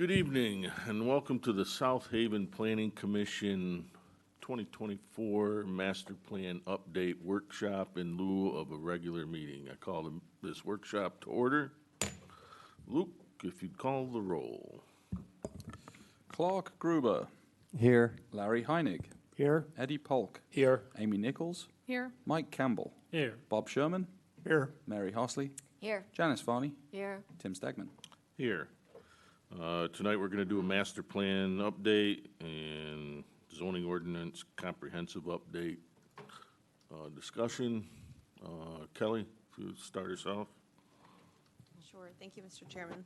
Good evening and welcome to the South Haven Planning Commission 2024 Master Plan Update Workshop in lieu of a regular meeting. I call this workshop to order. Luke, if you'd call the roll. Clark Gruber. Here. Larry Heinig. Here. Eddie Polk. Here. Amy Nichols. Here. Mike Campbell. Here. Bob Sherman. Here. Mary Horsley. Here. Janice Varney. Here. Tim Stegman. Here. Tonight we're going to do a master plan update and zoning ordinance comprehensive update discussion. Kelly, if you would start us off. Sure. Thank you, Mr. Chairman.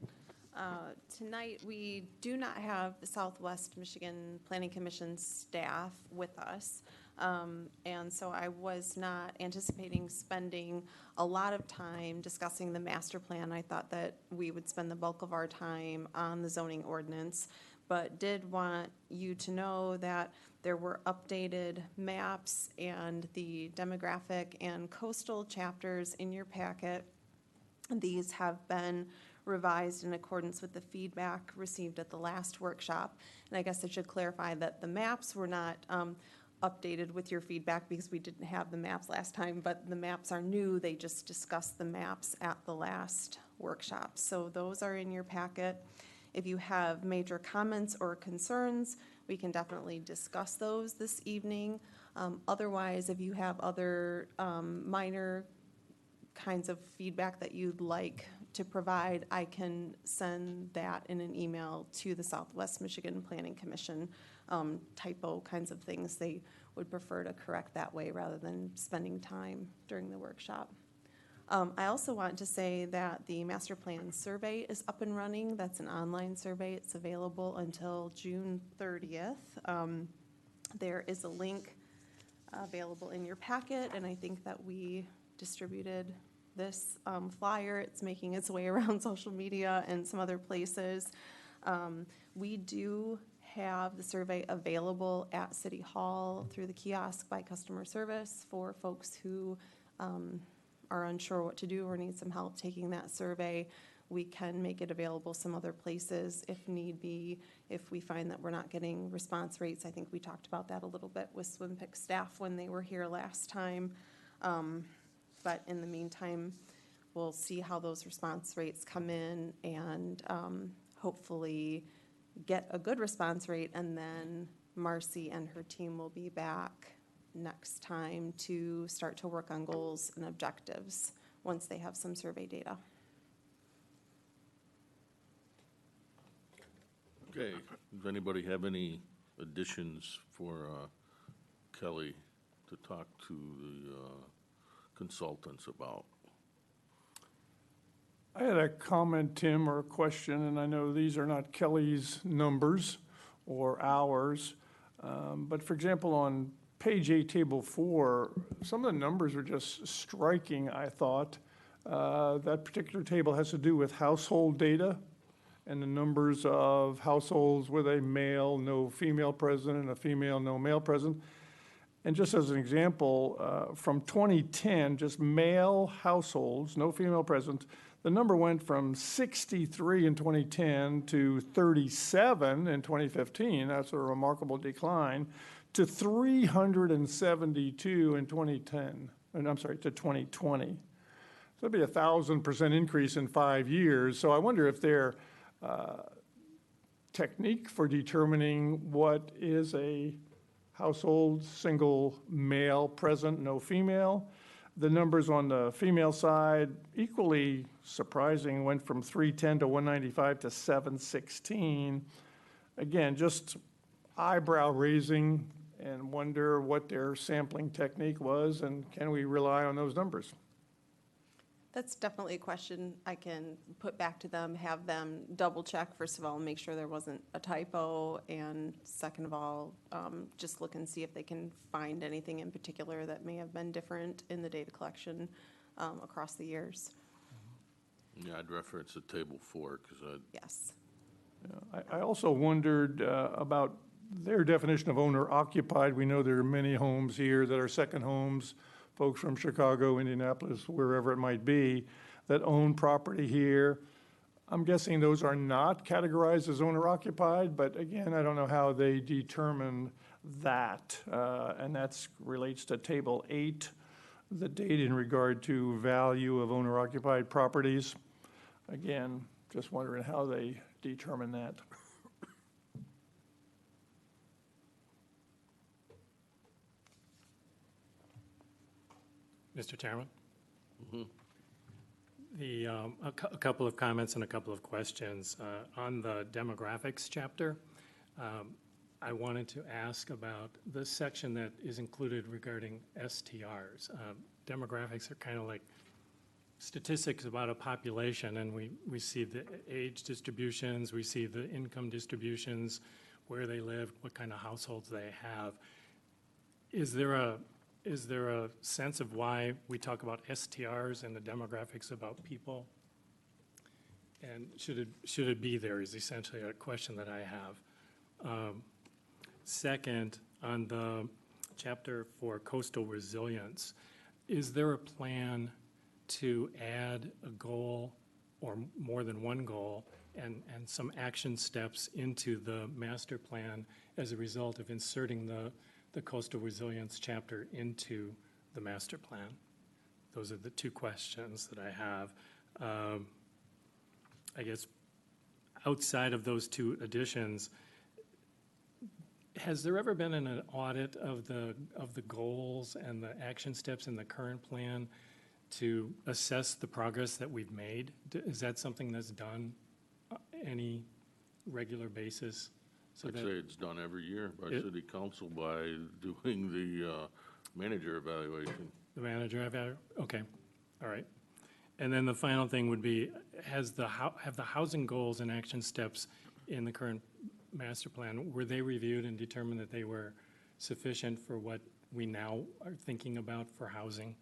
Tonight, we do not have the Southwest Michigan Planning Commission staff with us. And so I was not anticipating spending a lot of time discussing the master plan. I thought that we would spend the bulk of our time on the zoning ordinance, but did want you to know that there were updated maps and the demographic and coastal chapters in your packet. These have been revised in accordance with the feedback received at the last workshop. And I guess I should clarify that the maps were not updated with your feedback because we didn't have the maps last time, but the maps are new. They just discussed the maps at the last workshop. So those are in your packet. If you have major comments or concerns, we can definitely discuss those this evening. Otherwise, if you have other minor kinds of feedback that you'd like to provide, I can send that in an email to the Southwest Michigan Planning Commission. Typo kinds of things they would prefer to correct that way rather than spending time during the workshop. I also want to say that the master plan survey is up and running. That's an online survey. It's available until June 30th. There is a link available in your packet, and I think that we distributed this flyer. It's making its way around social media and some other places. We do have the survey available at City Hall through the kiosk by customer service for folks who are unsure what to do or need some help taking that survey. We can make it available some other places if need be, if we find that we're not getting response rates. I think we talked about that a little bit with SWMPIC staff when they were here last time. But in the meantime, we'll see how those response rates come in and hopefully get a good response rate, and then Marcy and her team will be back next time to start to work on goals and objectives once they have some survey data. Okay. Does anybody have any additions for Kelly to talk to the consultants about? I had a comment, Tim, or a question, and I know these are not Kelly's numbers or ours, but for example, on page 8, table 4, some of the numbers are just striking, I thought. That particular table has to do with household data and the numbers of households with a male, no female present, and a female, no male present. And just as an example, from 2010, just male households, no female present, the number went from 63 in 2010 to 37 in 2015. That's a remarkable decline, to 372 in 2010. And I'm sorry, to 2020. So that'd be 1,000% increase in 5 years. So I wonder if their technique for determining what is a household, single male present, no female. The numbers on the female side, equally surprising, went from 310 to 195 to 716. Again, just eyebrow raising, and wonder what their sampling technique was, and can we rely on those numbers? That's definitely a question I can put back to them, have them double check, first of all, make sure there wasn't a typo, and second of all, just look and see if they can find anything in particular that may have been different in the data collection across the years. Yeah, I'd reference the table 4 because Yes. Yeah, I also wondered about their definition of owner occupied. We know there are many homes here that are second homes, folks from Chicago, Indianapolis, wherever it might be, that own property here. I'm guessing those are not categorized as owner occupied, but again, I don't know how they determine that. And that's relates to Table 8, the date in regard to value of owner occupied properties. Again, just wondering how they determine that. Mr. Chairman? A couple of comments and a couple of questions. On the demographics chapter, I wanted to ask about the section that is included regarding STRs. Demographics are kind of like statistics about a population, and we see the age distributions, we see the income distributions, where they live, what kind of households they have. Is there a sense of why we talk about STRs and the demographics about people? And should it be there is essentially a question that I have. Second, on the chapter for coastal resilience, is there a plan to add a goal or more than one goal and some action steps into the master plan as a result of inserting the coastal resilience chapter into the master plan? Those are the two questions that I have. I guess outside of those two additions, has there ever been an audit of the goals and the action steps in the current plan to assess the progress that we've made? Is that something that's done any regular basis? So I'd that say it's done every year by It- city council by doing the manager evaluation. the manager okay, all right. And then the final thing would be, have the housing goals and action steps in the current master plan, were they reviewed and determined that they were sufficient for what we now are thinking about for housing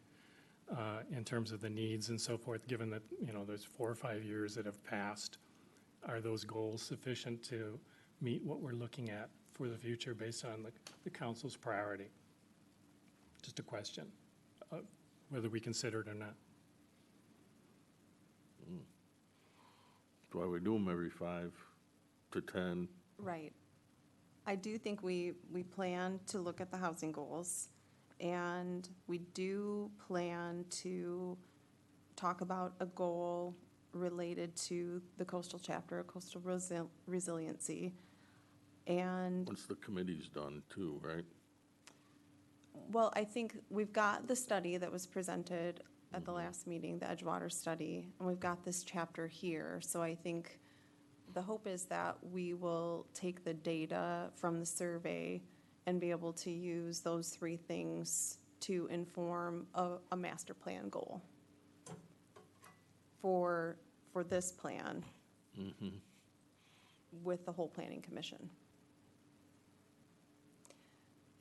in terms of the needs and so forth, given that, there's 4 or 5 years that have passed? Are those goals sufficient to meet what we're looking at for the future based on the council's priority? Just a question, whether we consider it or not. That's why we do them every 5 to 10. Right. I do think we plan to look at the housing goals, and we do plan to talk about a goal related to the coastal chapter, coastal resiliency. And, Once the committee's done too, right? well, I think we've got the study that was presented at the last meeting, the Edgewater study, and we've got this chapter here. So I think the hope is that we will take the data from the survey and be able to use those 3 things to inform a master plan goal for this plan with the whole planning commission.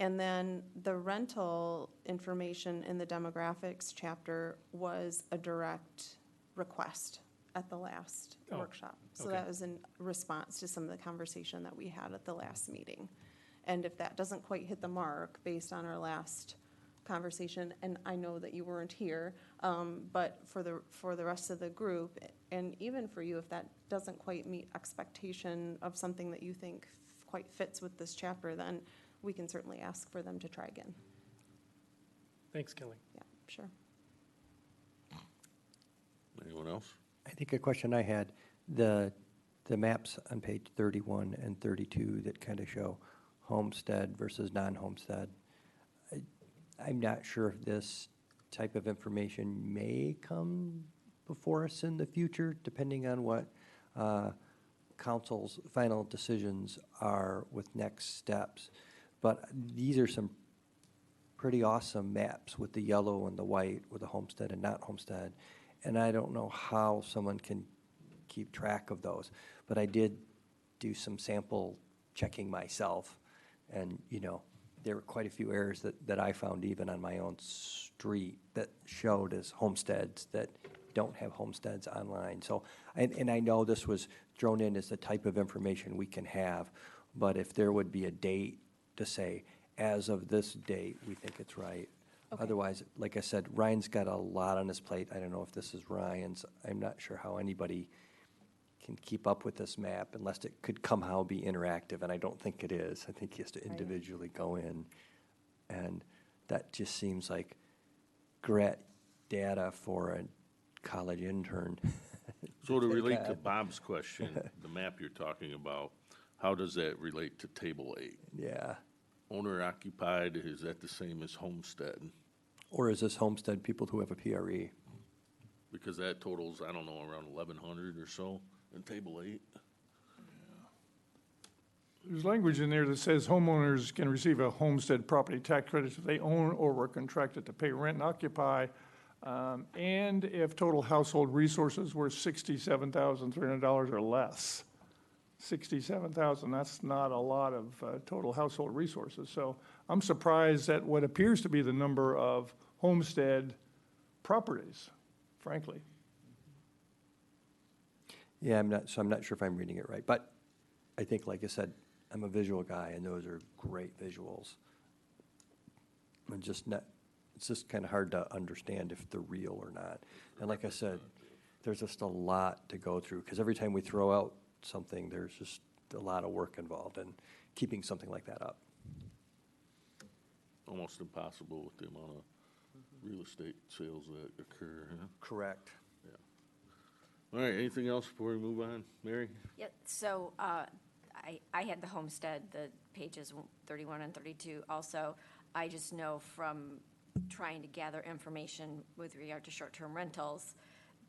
And then the rental information in the demographics chapter was a direct request at the last Oh, workshop. So okay. that was in response to some of the conversation that we had at the last meeting. And if that doesn't quite hit the mark based on our last conversation, and I know that you weren't here, but for the rest of the group, and even for you, if that doesn't quite meet expectation of something that you think quite fits with this chapter, then we can certainly ask for them to try again. Thanks, Kelly. Yeah, sure. Anyone else? I think a question I had, the maps on page 31 and 32 that kind of show homestead versus non-homestead, I'm not sure if this type of information may come before us in the future, depending on what council's final decisions are with next steps. But these are some pretty awesome maps with the yellow and the white, with the homestead and not homestead. And I don't know how someone can keep track of those. But I did do some sample checking myself. And, there were quite a few errors that I found even on my own street that showed as homesteads that don't have homesteads online. So, and I know this was thrown in as the type of information we can have, but if there would be a date to say, as of this date, we think it's right. Okay. Otherwise, like I said, Ryan's got a lot on his plate. I don't know if this is Ryan's. I'm not sure how anybody can keep up with this map unless it could somehow be interactive, and I don't think it is. I think he has to individually go in, and that just seems like great data for a college intern. So to take relate to that. Bob's question, the map you're talking about, how does that relate to Table 8? Yeah. Owner occupied, is that the same as homestead? Or is this homestead people who have a PRE? Because that totals, I don't know, around 1,100 or so in Table 8. There's language in there that says homeowners can receive a homestead property tax credit if they own or were contracted to pay rent and occupy, and if total household resources were $67,300 or less. 67,000, that's not a lot of total household resources. So I'm surprised at what appears to be the number of homestead properties, frankly. Yeah, I'm not sure if I'm reading it right, but I think, like I said, I'm a visual guy, and those are great visuals. And it's just kind of hard to understand if they're real or not. And like I said, there's just a lot to go through, because every time we throw out something, there's just a lot of work involved in keeping something like that up. Almost impossible with the amount of real estate sales that occur, huh? Correct. All right, anything else before we move on? Mary? Yeah, so I had the homestead, the pages 31 and 32 also. I just know from trying to gather information with regard to short-term rentals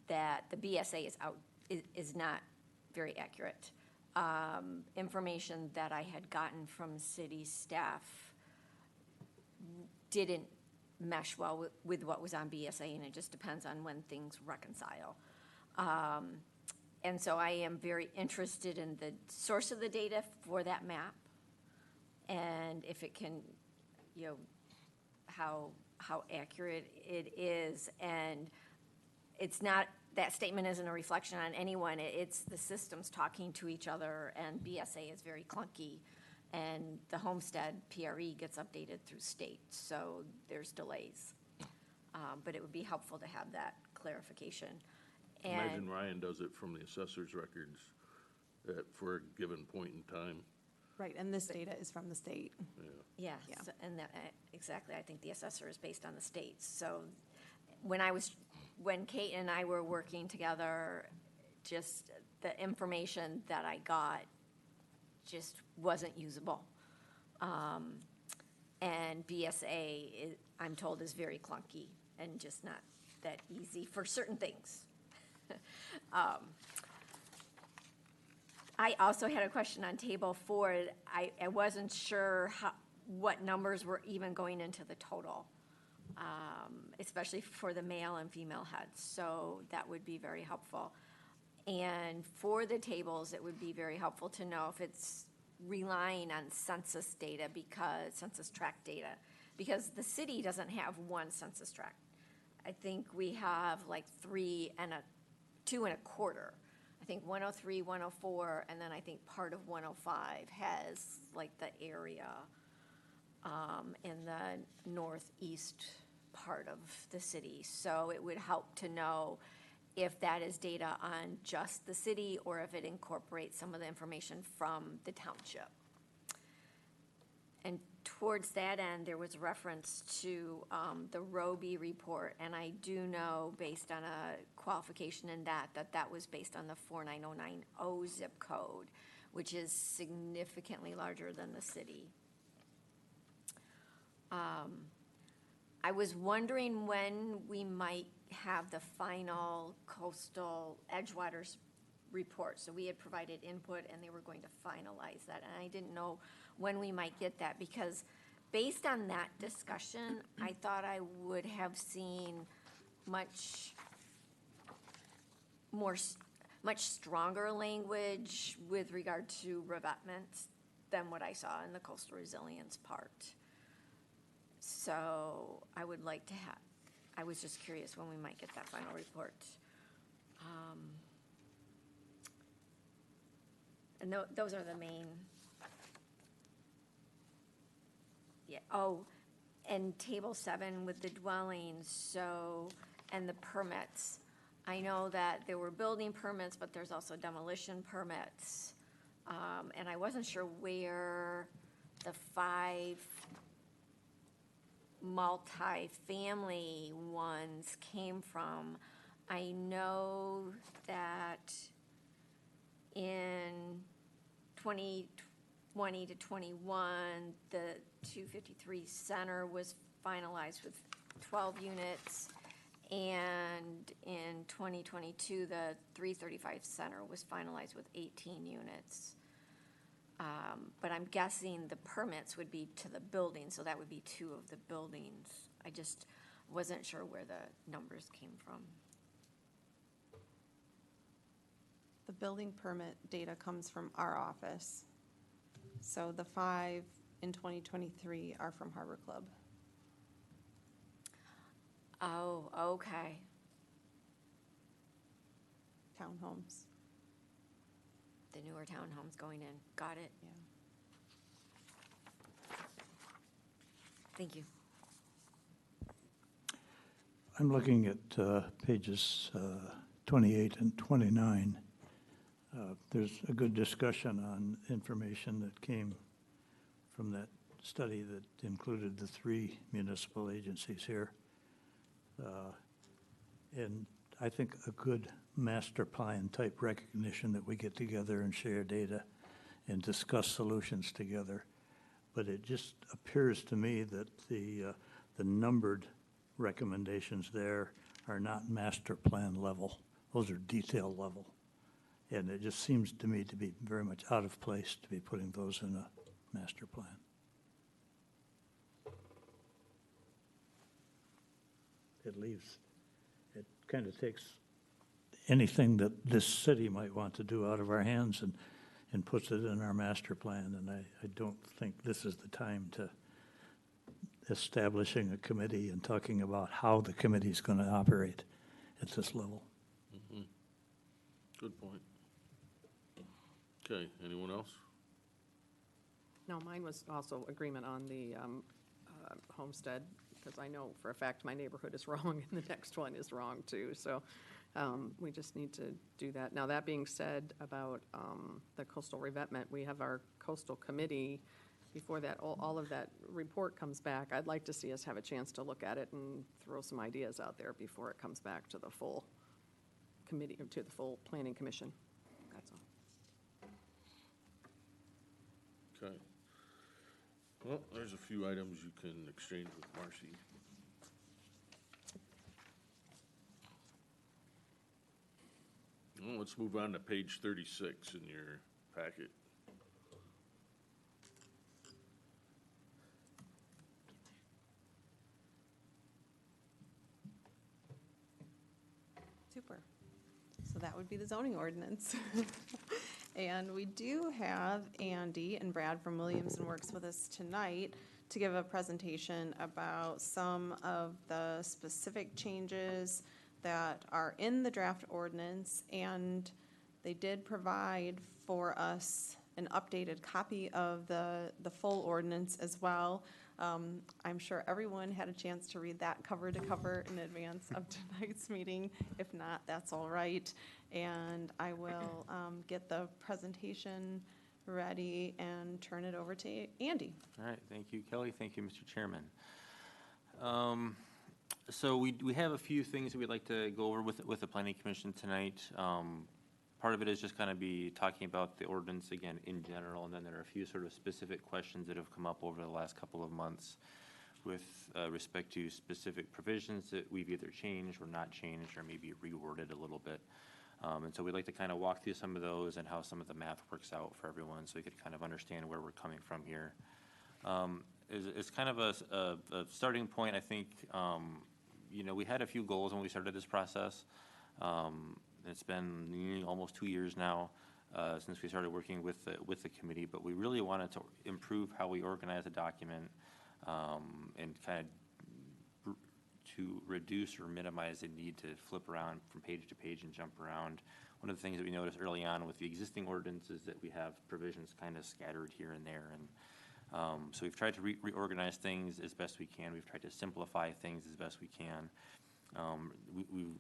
that the BSA is not very accurate. Information that I had gotten from city staff didn't mesh well with what was on BSA, and it just depends on when things reconcile. And so I am very interested in the source of the data for that map, and if it can, how accurate it is. And it's not, that statement isn't a reflection on anyone. It's the systems talking to each other, and BSA is very clunky. And the homestead PRE gets updated through state, so there's delays. But it would be helpful to have that clarification. Imagine And Ryan does it from the assessor's records for a given point in time. Right, and this data is from the state. yes, Yeah. and that, exactly, I think the assessor is based on the states. So when Kate and I were working together, just the information that I got just wasn't usable. And BSA, I'm told, is very clunky and just not that easy for certain things. I also had a question on table 4. I wasn't sure what numbers were even going into the total, especially for the male and female heads. So that would be very helpful. And for the tables, it would be very helpful to know if it's relying on census data, census tract data, because the city doesn't have one census tract. I think we have like 3 and 2 1/4. I think 103, 104, and then I think part of 105 has like the area in the northeast part of the city. So it would help to know if that is data on just the city or if it incorporates some of the information from the township. And towards that end, there was reference to the Roby report, and I do know, based on a qualification in that was based on the 49090 zip code, which is significantly larger than the city. I was wondering when we might have the final coastal Edgewaters report. So we had provided input, and they were going to finalize that, and I didn't know when we might get that, because based on that discussion, I thought I would have seen much stronger language with regard to revetments than what I saw in the coastal resilience part. So I would like to I was just curious when we might get that final report. And those are the main. Yeah, and table 7 with the dwellings, and the permits. I know that there were building permits, but there's also demolition permits. And I wasn't sure where the 5 multi-family ones came from. I know that in 2020 to 21, the 253 Center was finalized with 12 units. And in 2022, the 335 Center was finalized with 18 units. But I'm guessing the permits would be to the building, so that would be 2 of the buildings. I just wasn't sure where the numbers came from. The building permit data comes from our office. So the 5 in 2023 are from Harbor Club. Oh, okay. Townhomes, The newer townhomes going in. Got it. yeah. Thank you. I'm looking at pages 28 and 29. There's a good discussion on information that came from that study that included the 3 municipal agencies here. And I think a good master plan type recognition that we get together and share data and discuss solutions together. But it just appears to me that the numbered recommendations there are not master plan level. Those are detail level. And it just seems to me to be very much out of place to be putting those in a master plan. It kind of takes anything that this city might want to do out of our hands and puts it in our master plan. And I don't think this is the time to establishing a committee and talking about how the committee is going to operate at this level. Good point. Okay, anyone else? No, mine was also agreement on the homestead, because I know for a fact my neighborhood is wrong and the next one is wrong too. So we just need to do that. Now, that being said, about the coastal revetment, we have our coastal committee. Before that, all of that report comes back, I'd like to see us have a chance to look at it and throw some ideas out there before it comes back to the full committee, or to the full planning commission. That's all. Okay. Well, there's a few items you can exchange with Marcy. Well, let's move on to page 36 in your packet. Super. So that would be the zoning ordinance. And we do have Andy and Brad from Williams and Works with us tonight to give a presentation about some of the specific changes that are in the draft ordinance. And they did provide for us an updated copy of the full ordinance as well. I'm sure everyone had a chance to read that cover to cover in advance of tonight's meeting. If not, that's all right. And I will get the presentation ready and turn it over to Andy. All right, thank you, Kelly. Thank you, Mr. Chairman. So we have a few things that we'd like to go over with the Planning Commission tonight. Part of it is just kind of be talking about the ordinance again in general, and then there are a few sort of specific questions that have come up over the last couple of months with respect to specific provisions that we've either changed or not changed or maybe reworded a little bit. And so we'd like to kind of walk through some of those and how some of the math works out for everyone so we could kind of understand where we're coming from here. It's kind of a starting point, I think. We had a few goals when we started this process. It's been almost 2 years now since we started working with the committee, but we really wanted to improve how we organize the document and kind of to reduce or minimize the need to flip around from page to page and jump around. One of the things that we noticed early on with the existing ordinance is that we have provisions kind of scattered here and there, and so we've tried to reorganize things as best we can. We've tried to simplify things as best we can.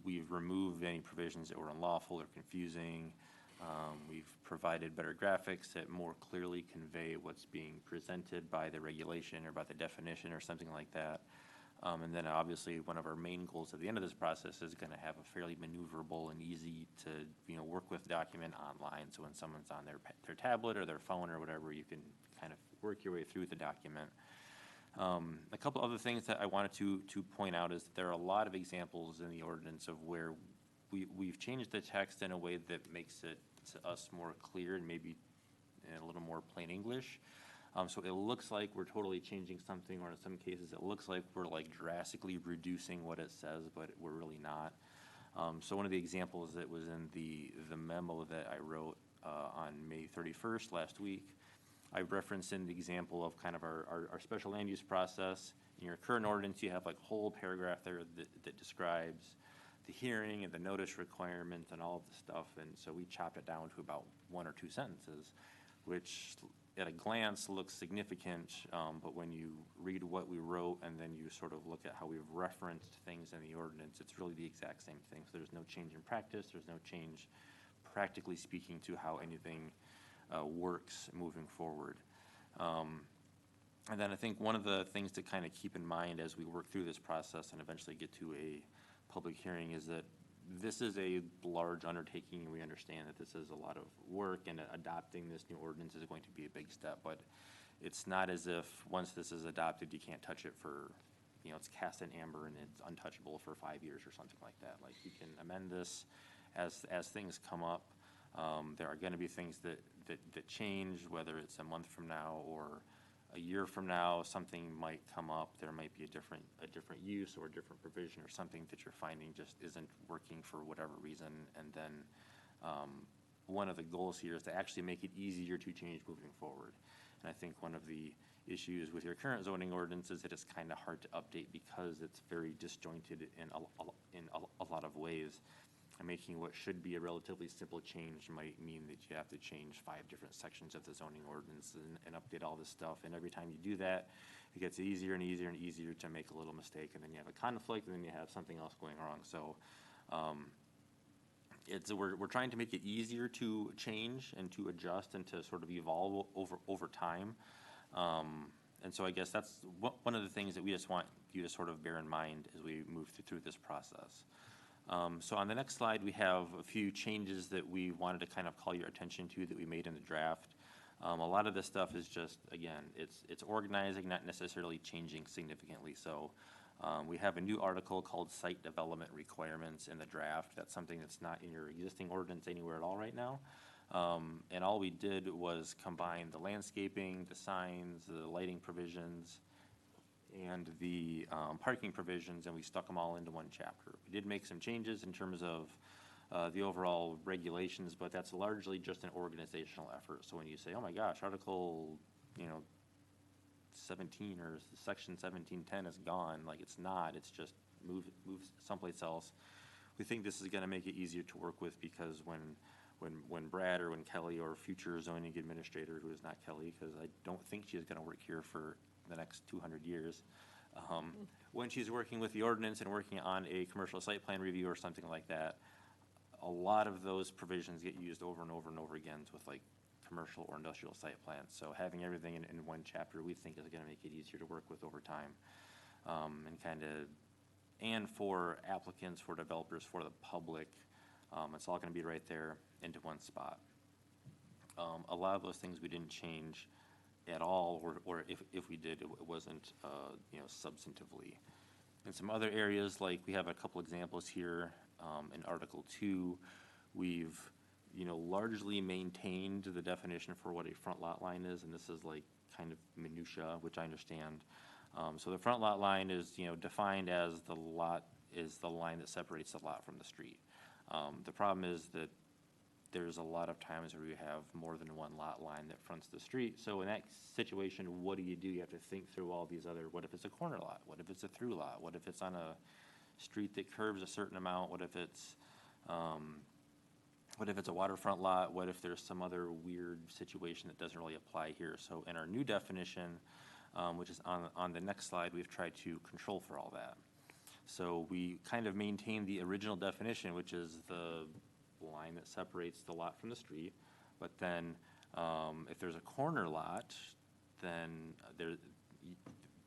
We've removed any provisions that were unlawful or confusing. We've provided better graphics that more clearly convey what's being presented by the regulation or by the definition or something like that. And then obviously, one of our main goals at the end of this process is going to have a fairly maneuverable and easy to, work with document online. So when someone's on their tablet or their phone or whatever, you can kind of work your way through the document. A couple other things that I wanted to point out is that there are a lot of examples in the ordinance of where we've changed the text in a way that makes it to us more clear and maybe in a little more plain English. So it looks like we're totally changing something, or in some cases, it looks like we're like drastically reducing what it says, but we're really not. So one of the examples that was in the memo that I wrote on May 31st last week, I referenced in the example of kind of our special land use process. In your current ordinance, you have like a whole paragraph there that describes the hearing and the notice requirements and all of the stuff. And so we chopped it down to about 1 or 2 sentences, which at a glance looks significant, but when you read what we wrote and then you sort of look at how we've referenced things in the ordinance, it's really the exact same thing. So there's no change in practice, there's no change, practically speaking, to how anything works moving forward. And then I think one of the things to kind of keep in mind as we work through this process and eventually get to a public hearing is that this is a large undertaking, and we understand that this is a lot of work, and adopting this new ordinance is going to be a big step, but it's not as if once this is adopted, you can't touch it for, it's cast in amber and it's untouchable for 5 years or something like that. Like, you can amend this as things come up. There are gonna be things that change, whether it's a month from now or a year from now, something might come up. There might be a different use or a different provision or something that you're finding just isn't working for whatever reason. And then one of the goals here is to actually make it easier to change moving forward. And I think one of the issues with your current zoning ordinance is that it's kind of hard to update because it's very disjointed in a lot of ways. And making what should be a relatively simple change might mean that you have to change 5 different sections of the zoning ordinance and update all this stuff. And every time you do that, it gets easier and easier and easier to make a little mistake. And then you have a conflict, and then you have something else going wrong. So we're trying to make it easier to change and to adjust and to sort of evolve over time. And so I guess that's one of the things that we just want you to sort of bear in mind as we move through this process. So on the next slide, we have a few changes that we wanted to kind of call your attention to that we made in the draft. A lot of this stuff is just, again, it's organizing, not necessarily changing significantly. So we have a new article called Site Development Requirements in the draft. That's something that's not in your existing ordinance anywhere at all right now. And all we did was combine the landscaping, the signs, the lighting provisions, and the parking provisions, and we stuck them all into one chapter. We did make some changes in terms of the overall regulations, but that's largely just an organizational effort. So when you say, oh my gosh, Article 17 or Section 1710 is gone, like, it's not, it's just move someplace else. We think this is going to make it easier to work with, because when Brad or when Kelly or future zoning administrator, who is not Kelly, because I don't think she's going to work here for the next 200 years. When she's working with the ordinance and working on a commercial site plan review or something like that, a lot of those provisions get used over and over and over again with like commercial or industrial site plans. So having everything in one chapter, we think is going to make it easier to work with over time. And for applicants, for developers, for the public, it's all going to be right there into one spot. A lot of those things we didn't change at all, or if we did, it wasn't substantively. In some other areas, like we have a couple examples here in Article 2, we've largely maintained the definition for what a front lot line is, and this is like kind of minutia, which I understand. So the front lot line is defined as the line that separates the lot from the street. The problem is that there's a lot of times where you have more than one lot line that fronts the street. So in that situation, what do? You have to think through all these other, what if it's a corner lot? What if it's a through lot? What if it's on a street that curves a certain amount? What if it's a waterfront lot? What if there's some other weird situation that doesn't really apply here? So in our new definition, which is on the next slide, we've tried to control for all that. So we kind of maintain the original definition, which is the line that separates the lot from the street. But then, if there's a corner lot, then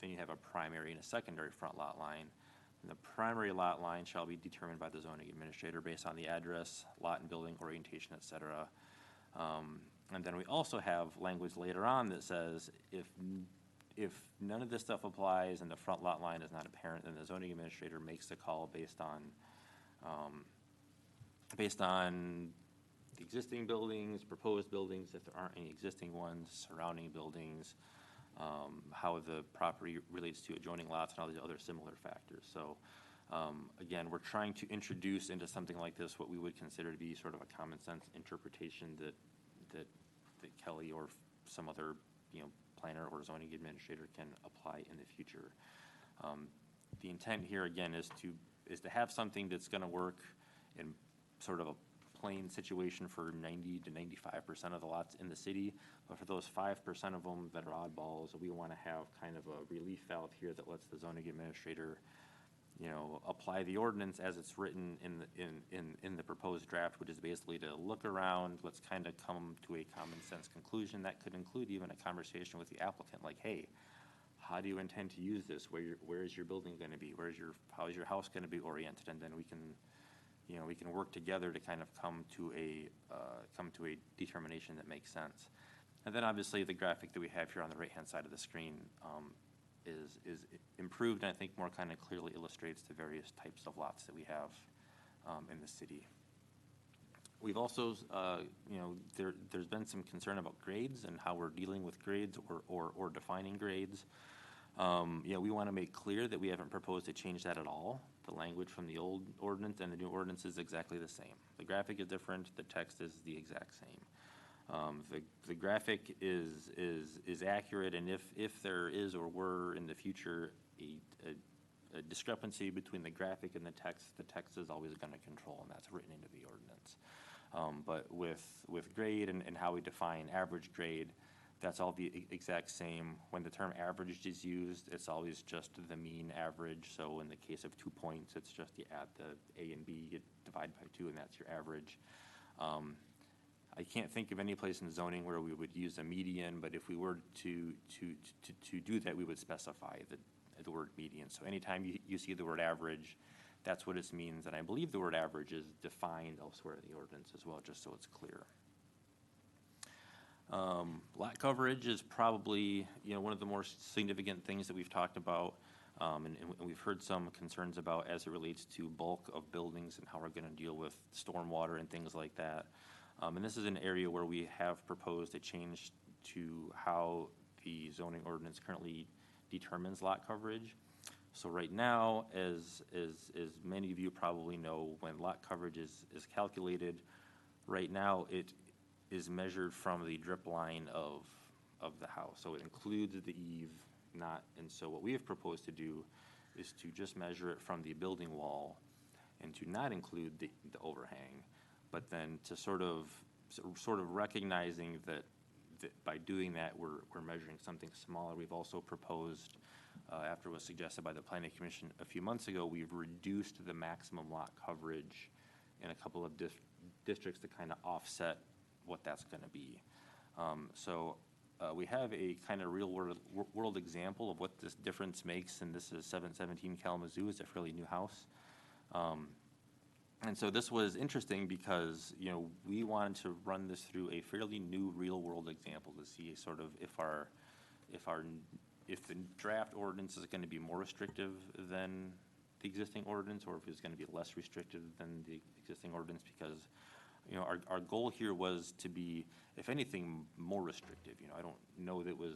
then you have a primary and a secondary front lot line. And the primary lot line shall be determined by the zoning administrator based on the address, lot and building orientation, et cetera. And then we also have language later on that says if none of this stuff applies and the front lot line is not apparent, then the zoning administrator makes the call based on the existing buildings, proposed buildings, if there aren't any existing ones, surrounding buildings, how the property relates to adjoining lots and all these other similar factors. So, again, we're trying to introduce into something like this what we would consider to be sort of a common sense interpretation that Kelly or some other, planner or zoning administrator can apply in the future. The intent here, again, is to have something that's gonna work in sort of a plain situation for 90 to 95% of the lots in the city, but for those 5% of them that are oddballs, we wanna have kind of a relief valve here that lets the zoning administrator, apply the ordinance as it's written in the proposed draft, which is basically to look around, let's kind of come to a common sense conclusion. That could include even a conversation with the applicant, like, hey, how do you intend to use this? Where is your building gonna be? How is your house gonna be oriented? And then we can work together to kind of come to a determination that makes sense. And then obviously the graphic that we have here on the right-hand side of the screen, is improved, and I think more kind of clearly illustrates the various types of lots that we have in the city. We've also, there's been some concern about grades and how we're dealing with grades or defining grades. We want to make clear that we haven't proposed to change that at all. The language from the old ordinance and the new ordinance is exactly the same. The graphic is different, the text is the exact same. The graphic is accurate, and if there is or were in the future a discrepancy between the graphic and the text is always going to control, and that's written into the ordinance. But with grade and how we define average grade, that's all the exact same. When the term averaged is used, it's always just the mean average. So in the case of 2 points, it's just you add the A and B, you divide by 2, and that's your average. I can't think of any place in zoning where we would use a median, but if we were to do that, we would specify the word median. So anytime you see the word average, that's what it means. And I believe the word average is defined elsewhere in the ordinance as well, just so it's clear. Lot coverage is probably, one of the more significant things that we've talked about, and we've heard some concerns about as it relates to bulk of buildings and how we're gonna deal with stormwater and things like that. And this is an area where we have proposed a change to how the zoning ordinance currently determines lot coverage. So right now, as many of you probably know, when lot coverage is calculated, right now it is measured from the drip line of the house. So it includes the eave, and so what we have proposed to do is to just measure it from the building wall and to not include the overhang. But then to sort of recognizing that by doing that, we're measuring something smaller. We've also proposed, after it was suggested by the Planning Commission a few months ago, we've reduced the maximum lot coverage in a couple of districts to kind of offset what that's going to be. So we have a kind of real world example of what this difference makes, and this is 717 Kalamazoo. It's a fairly new house. And so this was interesting because, we wanted to run this through a fairly new real-world example to see sort of if the draft ordinance is going to be more restrictive than the existing ordinance, or if it's going to be less restrictive than the existing ordinance, because, our goal here was to be, if anything, more restrictive. I don't know that was,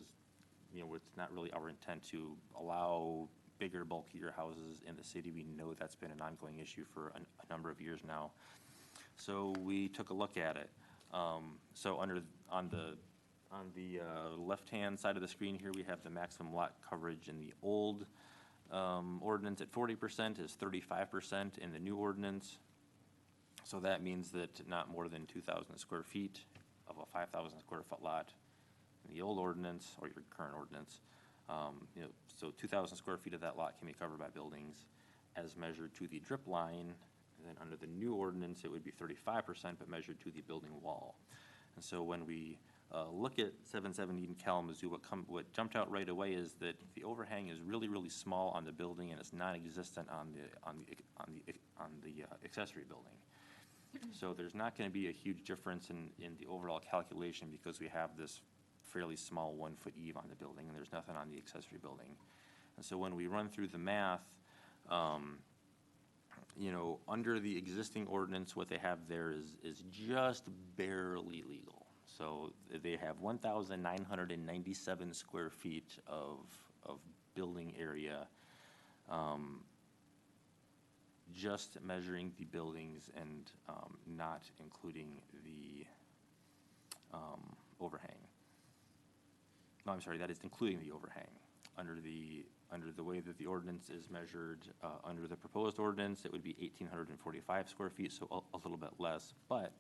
it's not really our intent to allow bigger, bulkier houses in the city. We know that's been an ongoing issue for a number of years now. So we took a look at it. So on the left-hand side of the screen here, we have the maximum lot coverage in the old ordinance at 40%, is 35% in the new ordinance. So that means that not more than 2,000 square feet of a 5,000 square foot lot in the old ordinance, or your current ordinance, so 2,000 square feet of that lot can be covered by buildings. as measured to the drip line. And then under the new ordinance, it would be 35%, but measured to the building wall. And so when we look at 770 in Kalamazoo, what jumped out right away is that the overhang is really, really small on the building, and it's non-existent on the accessory building. So there's not going to be a huge difference in the overall calculation because we have this fairly small 1-foot eave on the building, and there's nothing on the accessory building. And so when we run through the math, under the existing ordinance, what they have there is just barely legal. So they have 1,997 square feet of building area, just measuring the buildings and not including the overhang. No, I'm sorry, that is including the overhang. Under the way that the ordinance is measured, under the proposed ordinance, it would be 1,845 square feet, so a little bit less. But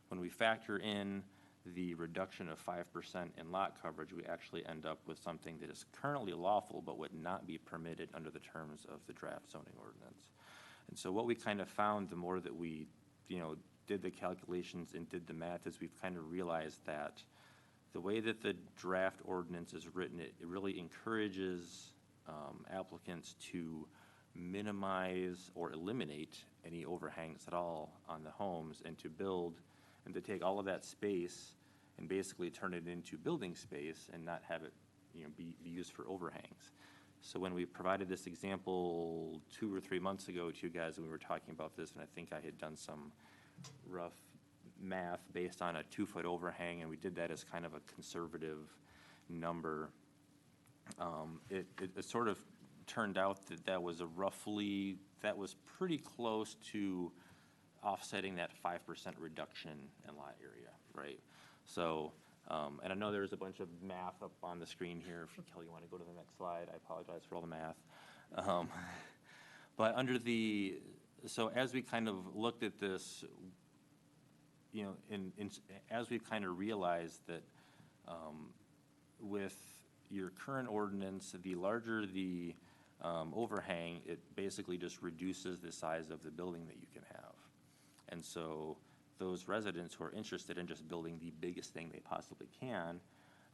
when we factor in the reduction of 5% in lot coverage, we actually end up with something that is currently lawful but would not be permitted under the terms of the draft zoning ordinance. And so what we kind of found, the more that we, did the calculations and did the math, is we've kind of realized that the way that the draft ordinance is written, it really encourages applicants to minimize or eliminate any overhangs at all on the homes, and to build and to take all of that space and basically turn it into building space and not have it be used for overhangs. So when we provided this example 2 or 3 months ago to you guys, and we were talking about this, and I think I had done some rough math based on a 2-foot overhang, and we did that as kind of a conservative number. It sort of turned out that was pretty close to offsetting that 5% reduction in lot area, right? So, and I know there's a bunch of math up on the screen here. If Kelly, you want to go to the next slide, I apologize for all the math. But so as we kind of looked at this, as we kind of realized that with your current ordinance, the larger the overhang, it basically just reduces the size of the building that you can have. And so those residents who are interested in just building the biggest thing they possibly can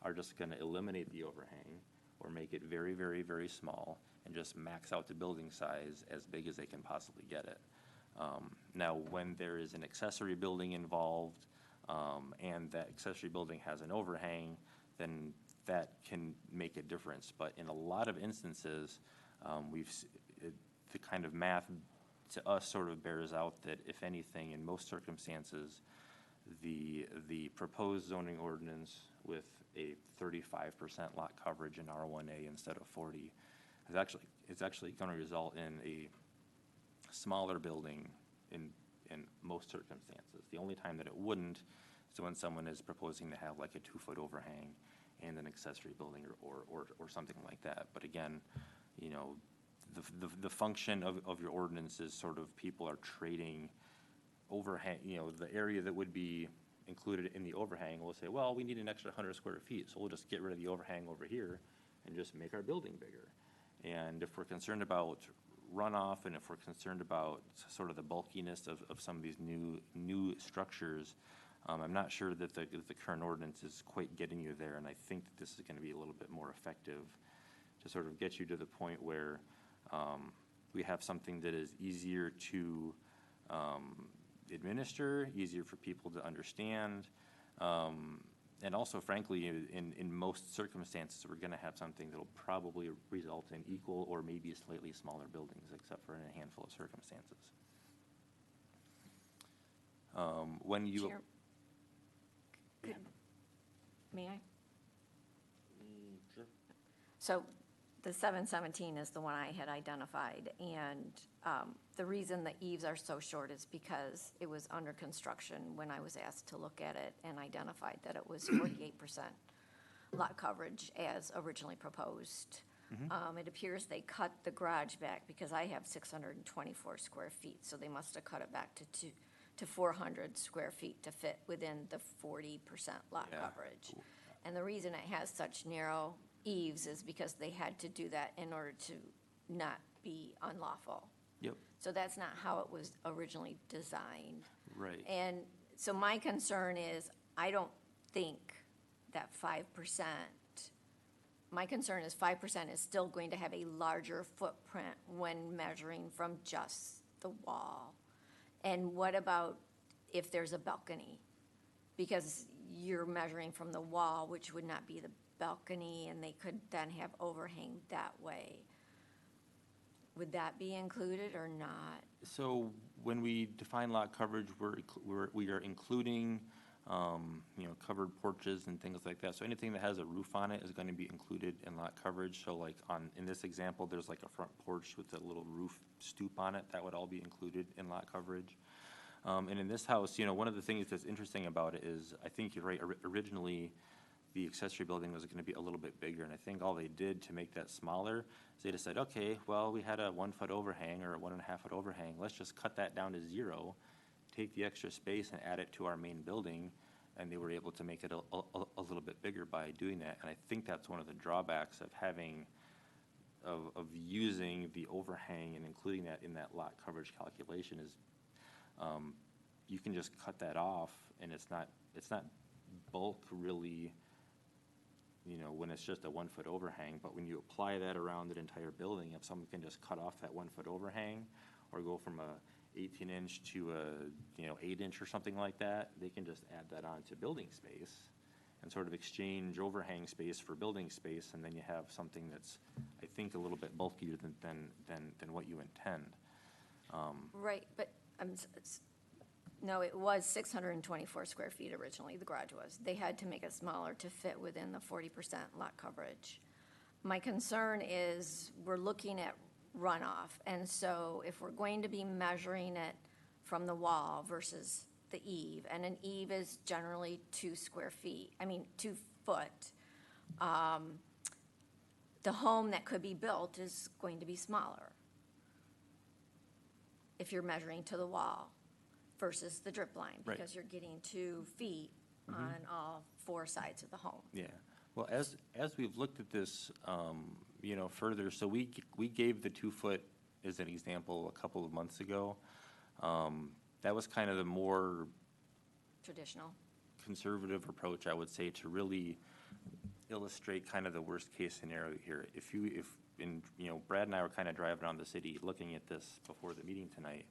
are just going to eliminate the overhang or make it very, very, very small and just max out the building size as big as they can possibly get it. Now, when there is an accessory building involved and that accessory building has an overhang, then that can make a difference. But in a lot of instances, the kind of math to us sort of bears out that, if anything, in most circumstances, the proposed zoning ordinance with a 35% lot coverage in R1A instead of 40 is actually going to result in a smaller building in most circumstances. The only time that it wouldn't is when someone is proposing to have like a 2-foot overhang and an accessory building or something like that. But again, the function of your ordinance is sort of people are trading overhang, the area that would be included in the overhang will say, well, we need an extra 100 square feet, so we'll just get rid of the overhang over here and just make our building bigger. And if we're concerned about runoff, and if we're concerned about sort of the bulkiness of some of these new structures, I'm not sure that the current ordinance is quite getting you there, and I think that this is going to be a little bit more effective to sort of get you to the point where we have something that is easier to administer, easier for people to understand, and also, frankly, in most circumstances, we're going to have something that will probably result in equal or maybe slightly smaller buildings, except for in a handful of circumstances. When you... Chair- May I? Sure. So the 717 is the one I had identified, and the reason the eaves are so short is because it was under construction when I was asked to look at it, and identified that it was 48% lot coverage as originally proposed. It appears they cut the garage back because I have 624 square feet, so they must have cut it back to 400 square feet to fit within the 40% lot Yeah. coverage. And the reason it has such narrow eaves is because they had to do that in order to not be unlawful. Yep, So that's not how it was originally designed. right. And so my concern is, I don't think that 5%, my concern is 5% is still going to have a larger footprint when measuring from just the wall. And what about if there's a balcony? Because you're measuring from the wall, which would not be the balcony, and they could then have overhang that way. Would that be included or not? So when we define lot coverage, we are including, covered porches and things like that. So anything that has a roof on it is going to be included in lot coverage. So like in this example, there's like a front porch with a little roof stoop on it. That would all be included in lot coverage. And in this house, one of the things that's interesting about it is, I think you're right, originally, the accessory building was going to be a little bit bigger, and I think all they did to make that smaller is they decided, okay, well, we had a 1 foot overhang or a 1.5 foot overhang, let's just cut that down to 0, take the extra space and add it to our main building, and they were able to make it a little bit bigger by doing that. And I think that's one of the drawbacks of using the overhang and including that in that lot coverage calculation is, you can just cut that off, and it's not bulk really, when it's just a 1 foot overhang. But when you apply that around the entire building, if someone can just cut off that 1 foot overhang or go from a 18-inch to a 8-inch or something like that, they can just add that on to building space and sort of exchange overhang space for building space, and then you have something that's, I think, a little bit bulkier than what you intend. Right, but no, it was 624 square feet originally, the garage was. They had to make it smaller to fit within the 40% lot coverage. My concern is we're looking at runoff, and so if we're going to be measuring it from the wall versus the eave, and an eave is generally 2 foot, the home that could be built is going to be smaller if you're measuring to the wall versus the drip line, Right. because you're getting 2 feet on all 4 sides of the home. Yeah, well, as we've looked at this, further, so we gave the 2 foot as an example a couple of months ago. That was kind of the more Traditional. conservative approach, I would say, to really illustrate kind of the worst case scenario here. Brad and I were kind of driving around the city looking at this before the meeting tonight.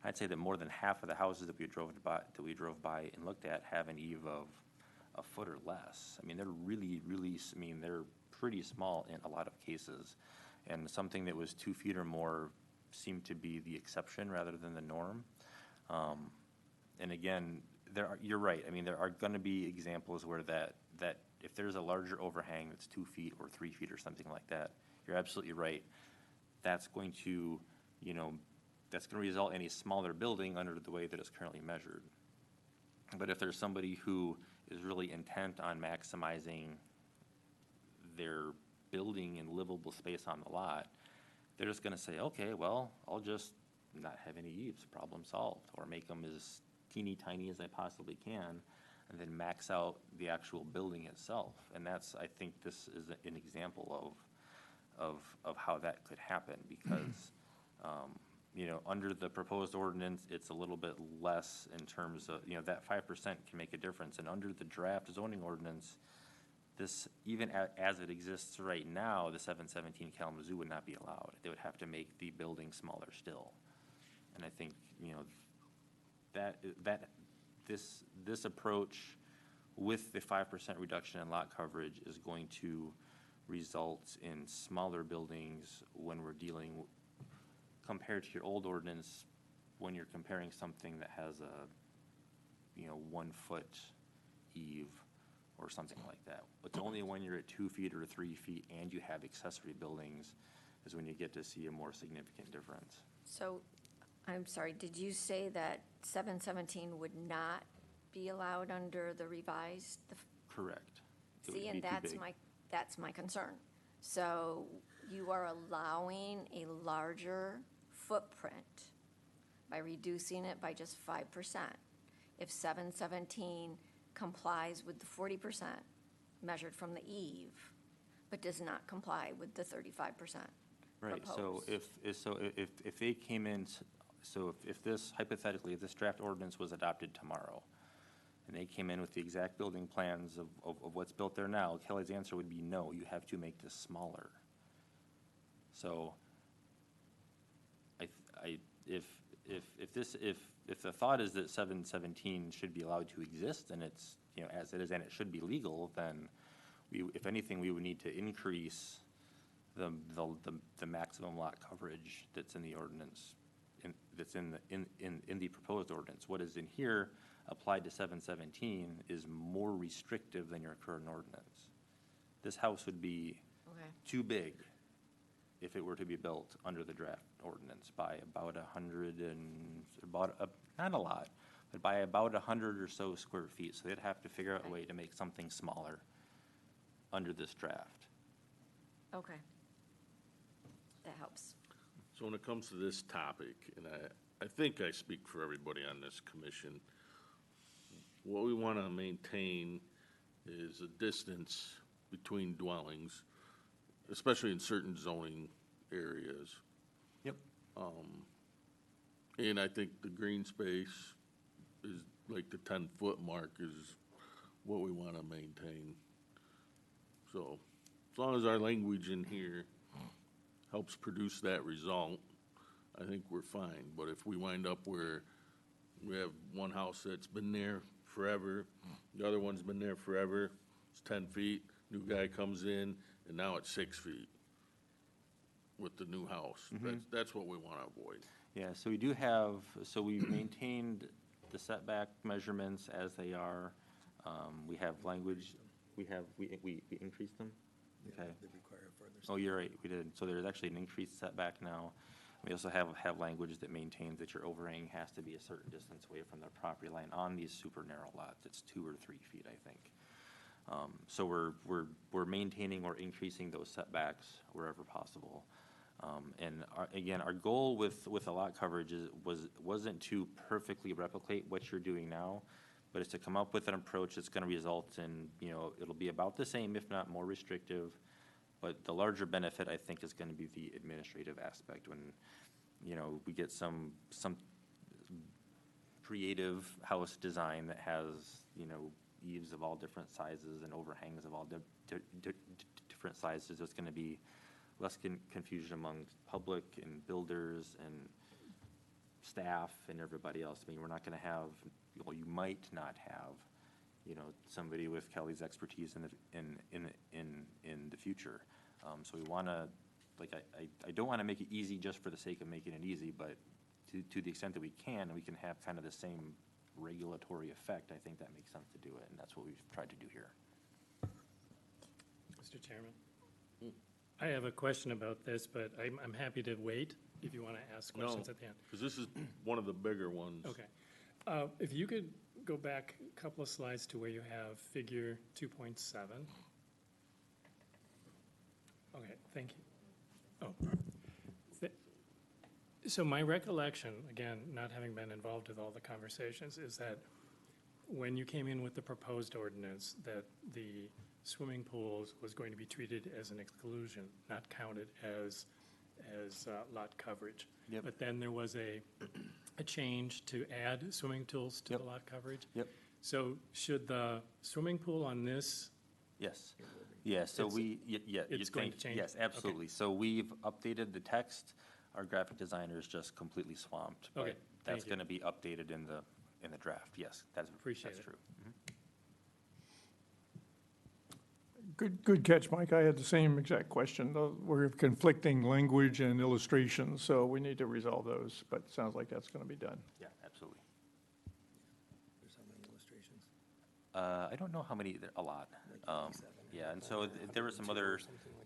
I'd say that more than half of the houses that we drove by and looked at have an eave of a foot or less. I mean, they're really, they're pretty small in a lot of cases. And something that was 2 feet or more seemed to be the exception rather than the norm. And again, you're right. I mean, there are going to be examples where that if there's a larger overhang that's 2 feet or 3 feet or something like that, you're absolutely right. That's going to result in a smaller building under the way that it's currently measured. But if there's somebody who is really intent on maximizing their building and livable space on the lot, they're just gonna say, okay, well, I'll just not have any eaves, problem solved, or make them as teeny tiny as I possibly can, and then max out the actual building itself. And that's, I think this is an example of how that could happen, because under the proposed ordinance, it's a little bit less in terms of, that 5% can make a difference. And under the draft zoning ordinance, this, even as it exists right now, the 717 Kalamazoo would not be allowed. They would have to make the building smaller still. And I think, this approach with the 5% reduction in lot coverage is going to result in smaller buildings when we're dealing, compared to your old ordinance, when you're comparing something that has a 1 foot eave or something like that. It's only when you're at 2 feet or 3 feet and you have accessory buildings is when you get to see a more significant difference. So, I'm sorry, did you say that 717 would not be allowed under the revised? Correct. It would See, be and too big. that's my concern. So you are allowing a larger footprint by reducing it by just 5%. If 717 complies with the 40% measured from the eave, but does not comply with the 35%, Right, so proposed. if they came in, so if this, hypothetically, if this draft ordinance was adopted tomorrow, and they came in with the exact building plans of what's built there now, Kelly's answer would be, no, you have to make this smaller. So, if the thought is that 717 should be allowed to exist, and it's, you know, as it is, and it should be legal, then if anything, we would need to increase the maximum lot coverage that's in the ordinance, that's in the proposed ordinance. What is in here applied to 717 is more restrictive than your current ordinance. This house would be Okay. too big if it were to be built under the draft ordinance by about not a lot, but by about 100 or so square feet. So they'd have to figure out a Okay. way to make something smaller under this draft. Okay. That helps. So when it comes to this topic, and I think I speak for everybody on this commission, what we want to maintain is a distance between dwellings, especially in certain zoning areas. Yep. And I think the green space is, like the 10-foot mark is what we want to maintain. So as long as our language in here helps produce that result, I think we're fine. But if we wind up where we have one house that's been there forever, the other one's been there forever, it's 10 feet, new guy comes in, and now it's 6 feet with the new house. That's what we want to avoid. Yeah, so we do have, so we maintained the setback measurements as they are. We have language, we increased them? Okay. Oh, you're right, we did. So there's actually an increased setback now. We also have language that maintains that your overhang has to be a certain distance away from the property line on these super narrow lots. It's 2 or 3 feet, I think. So we're maintaining or increasing those setbacks wherever possible. And again, our goal with a lot coverage wasn't to perfectly replicate what you're doing now, but it's to come up with an approach that's going to result in, you know, it'll be about the same, if not more restrictive. But the larger benefit, I think, is going to be the administrative aspect when, you know, we get some creative house design that has, you know, eaves of all different sizes and overhangs of all different sizes. There's going to be less confusion among public and builders and staff and everybody else. I mean, we're not going to have, well, you might not have, you know, somebody with Kelly's expertise in the future. So we want to, like, I don't want to make it easy just for the sake of making it easy, but to the extent that we can have kind of the same regulatory effect, I think that makes sense to do it, and that's what we've tried to do here. Mr. Chairman, I have a question about this, but I'm happy to wait if you want to ask questions at the end. Because this is one of the bigger ones. Okay. If you could go back a couple of slides to where you have figure 2.7. Okay, thank you. Oh. So my recollection, again, not having been involved with all the conversations, is that when you came in with the proposed ordinance, that the swimming pools was going to be treated as an exclusion, not counted as lot coverage. Yep. But then there was a change to add swimming pools to Yep. the lot coverage. Yep. So should the swimming pool on this, Yes. Yeah, so It's- it's going to change? Yes, absolutely. So we've updated the text. Our graphic designer is just completely swamped. Okay, But that's thank you. going to be updated in the draft. Yes, Appreciate that's it. true. Good catch, Mike. I had the same exact question. We're conflicting language and illustrations, so we need to resolve those, but it sounds like that's going to be done. Yeah, absolutely. I don't know how many, a lot. Yeah, and so there were some other,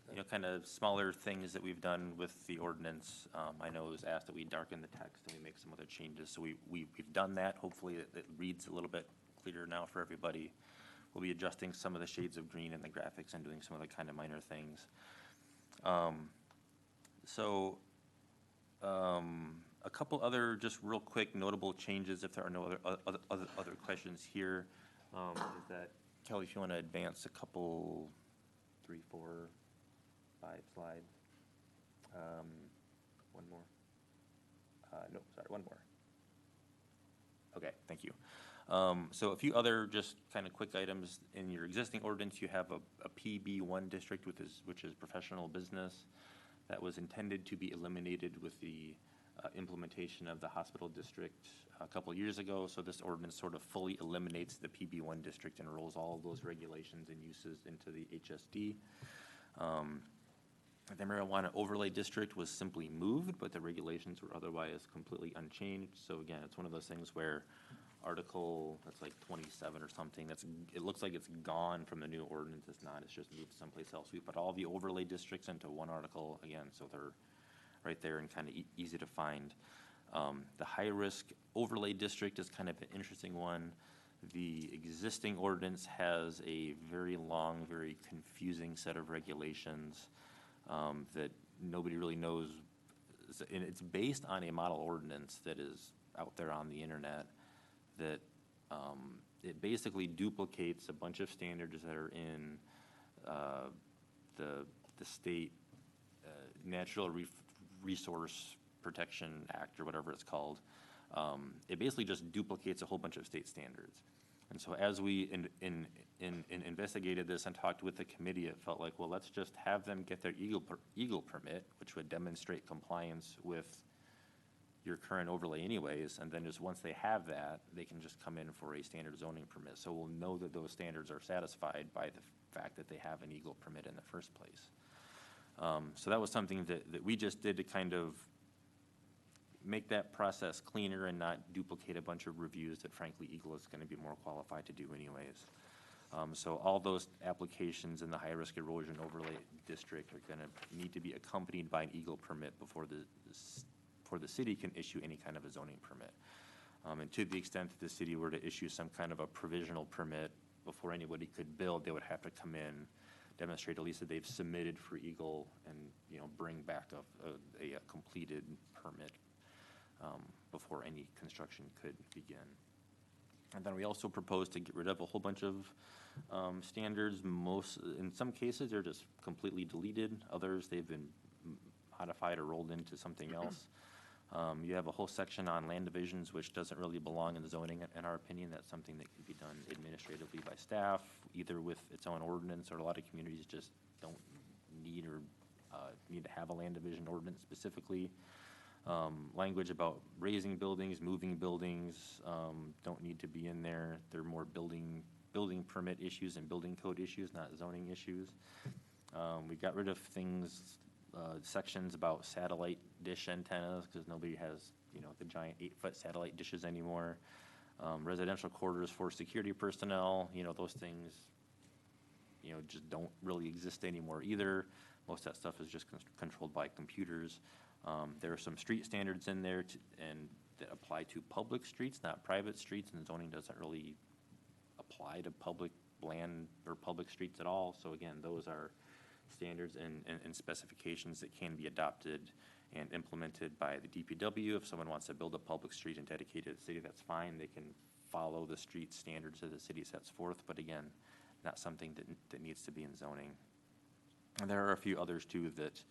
you know, kind of smaller things that we've done with the ordinance. I know it was asked that we darken the text and we make some other changes, so we've done that. Hopefully it reads a little bit clearer now for everybody. We'll be adjusting some of the shades of green in the graphics and doing some other kind of minor things. A couple other just real quick notable changes, if there are no other questions here, is that, Kelly, if you want to advance a couple, 3, 4, 5 slides. One more. No, sorry, one more. Okay, thank you. So a few other just kind of quick items. In your existing ordinance, you have a PB1 district, which is professional business. That was intended to be eliminated with the implementation of the hospital district a couple years ago. So this ordinance sort of fully eliminates the PB1 district and rolls all of those regulations and uses into the HSD. The marijuana overlay district was simply moved, but the regulations were otherwise completely unchanged. So again, it's one of those things where article, that's like 27 or something, it looks like it's gone from the new ordinance. It's not, it's just moved someplace else. We put all the overlay districts into one article again, so they're right there and kind of easy to find. The high-risk overlay district is kind of an interesting one. The existing ordinance has a very long, very confusing set of regulations that nobody really knows. And it's based on a model ordinance that is out there on the internet that it basically duplicates a bunch of standards that are in the state Natural Resource Protection Act or whatever it's called. It basically just duplicates a whole bunch of state standards. And so as we investigated this and talked with the committee, it felt like, well, let's just have them get their Eagle permit, which would demonstrate compliance with your current overlay anyways, and then just once they have that, they can just come in for a standard zoning permit. So we'll know that those standards are satisfied by the fact that they have an Eagle permit in the first place. So that was something that we just did to kind of make that process cleaner and not duplicate a bunch of reviews that frankly Eagle is going to be more qualified to do anyways. So all those applications in the high-risk erosion overlay district are going to need to be accompanied by an Eagle permit before the city can issue any kind of a zoning permit. And to the extent that the city were to issue some kind of a provisional permit before anybody could build, they would have to come in, demonstrate at least that they've submitted for Eagle and, bring back a completed permit before any construction could begin. And then we also proposed to get rid of a whole bunch of standards. In some cases, they're just completely deleted. Others, they've been modified or rolled into something else. You have a whole section on land divisions, which doesn't really belong in the zoning, in our opinion. That's something that can be done administratively by staff, either with its own ordinance, or a lot of communities just don't need or need to have a land division ordinance specifically. Language about raising buildings, moving buildings, don't need to be in there. They're more building permit issues and building code issues, not zoning issues. We got rid of things, sections about satellite dish antennas, because nobody has, the giant 8-foot satellite dishes anymore. Residential quarters for security personnel, those things, just don't really exist anymore either. Most of that stuff is just controlled by computers. There are some street standards in there that apply to public streets, not private streets, and zoning doesn't really apply to public land or public streets at all. So again, those are standards and specifications that can be adopted and implemented by the DPW. If someone wants to build a public street and dedicate it to the city, that's fine. They can follow the street standards that the city sets forth, but again, not something that needs to be in zoning. And there are a few others too that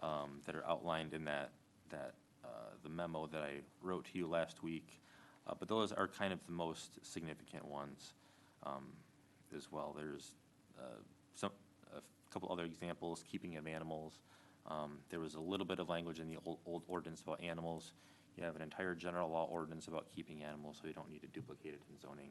are outlined in the memo that I wrote to you last week, but those are kind of the most significant ones as well. There's a couple other examples, keeping of animals. There was a little bit of language in the old ordinance about animals. You have an entire general law ordinance about keeping animals, so you don't need to duplicate it in zoning.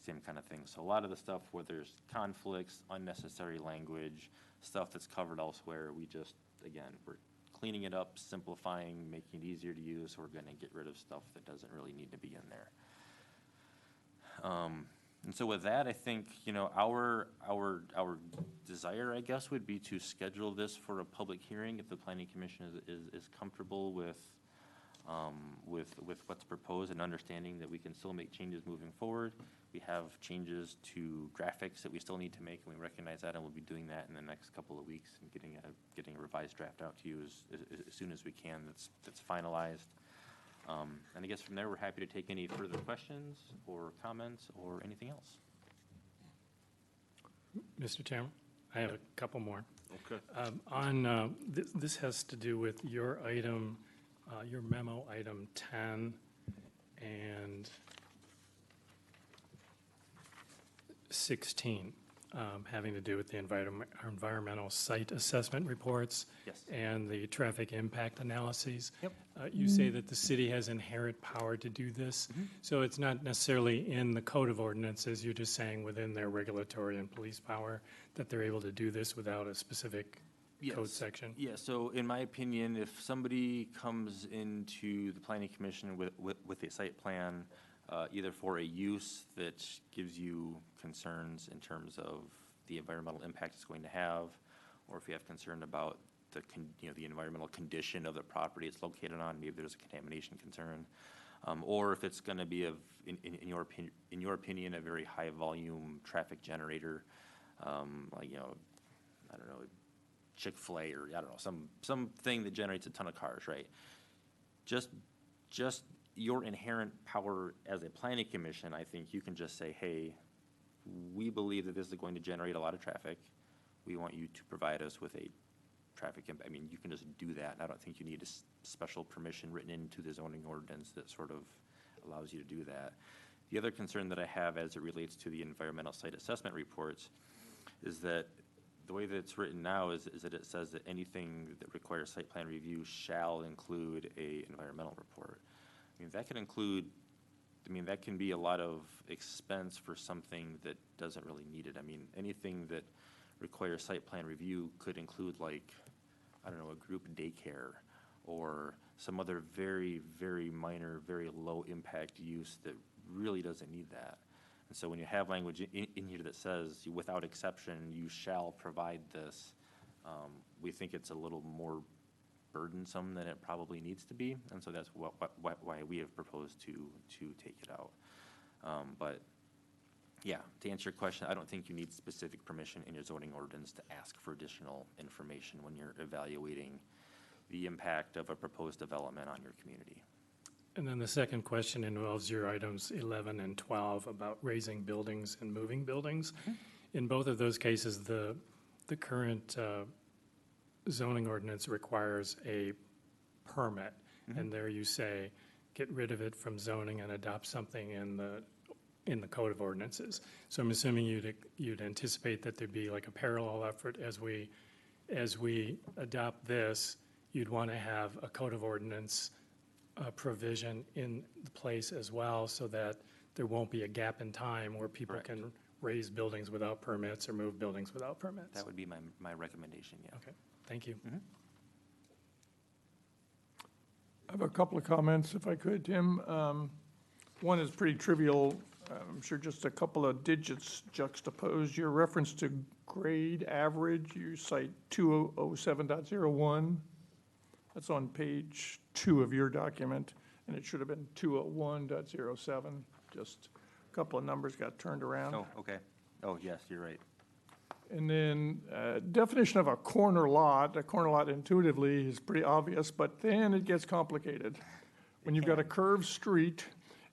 Same kind of thing. So a lot of the stuff where there's conflicts, unnecessary language, stuff that's covered elsewhere, we're cleaning it up, simplifying, making it easier to use. We're going to get rid of stuff that doesn't really need to be in there. And so with that, I think, our desire, I guess, would be to schedule this for a public hearing if the Planning Commission is comfortable with what's proposed and understanding that we can still make changes moving forward. We have changes to graphics that we still need to make, and we recognize that, and we'll be doing that in the next couple of weeks and getting a revised draft out to you as soon as we can that's finalized. And I guess from there, we're happy to take any further questions or comments or anything else. Mr. Chairman, I have a couple more. Okay. This has to do with your item, your memo item 10 and 16, having to do with the environmental site assessment reports. Yes. And the traffic impact analyses. Yep. You say that the city has inherent power to do this. So it's not necessarily in the code of ordinances, you're just saying within their regulatory and police power that they're able to do this without a specific code Yes. section? Yeah, so in my opinion, if somebody comes into the planning commission with a site plan, either for a use that gives you concerns in terms of the environmental impact it's going to have, or if you have concern about the environmental condition of the property it's located on, maybe there's a contamination concern, or if it's gonna be in your opinion, a very high volume traffic generator, like, I don't know, Chick-fil-A, or I don't know, something that generates a ton of cars, right? Just your inherent power as a planning commission, I think you can just say, hey, we believe that this is going to generate a lot of traffic. We want you to provide us with a traffic impact. I mean, you can just do that. I don't think you need a special permission written into the zoning ordinance that sort of allows you to do that. The other concern that I have as it relates to the environmental site assessment reports is that the way that it's written now is that it says that anything that requires site plan review shall include a environmental report. I mean, that can be a lot of expense for something that doesn't really need it. I mean, anything that requires site plan review could include, like, I don't know, a group daycare or some other very, very minor, very low impact use that really doesn't need that. And so when you have language in here that says, without exception, you shall provide this, we think it's a little more burdensome than it probably needs to be, and so that's why we have proposed to take it out. But yeah, to answer your question, I don't think you need specific permission in your zoning ordinance to ask for additional information when you're evaluating the impact of a proposed development on your community. And then the second question involves your items 11 and 12 about raising buildings and moving buildings. In both of those cases, the current zoning ordinance requires a permit. And there you say, get rid of it from zoning and adopt something in the code of ordinances. So I'm assuming you'd anticipate that there'd be like a parallel effort as we adopt this, you'd want to have a code of ordinance provision in place as well, so that there won't be a gap in time where people Correct. can raise buildings without permits or move buildings without permits. That would be my recommendation, yeah. Okay, thank you. I have a couple of comments, if I could, Tim. One is pretty trivial. I'm sure just a couple of digits juxtaposed. Your reference to grade average, you cite 207.01. That's on page 2 of your document, and it should have been 201.07. Just a couple of numbers got turned around. Oh, okay. Oh, yes, you're right. And then definition of a corner lot intuitively is pretty obvious, but then it gets complicated. When you've got a curved street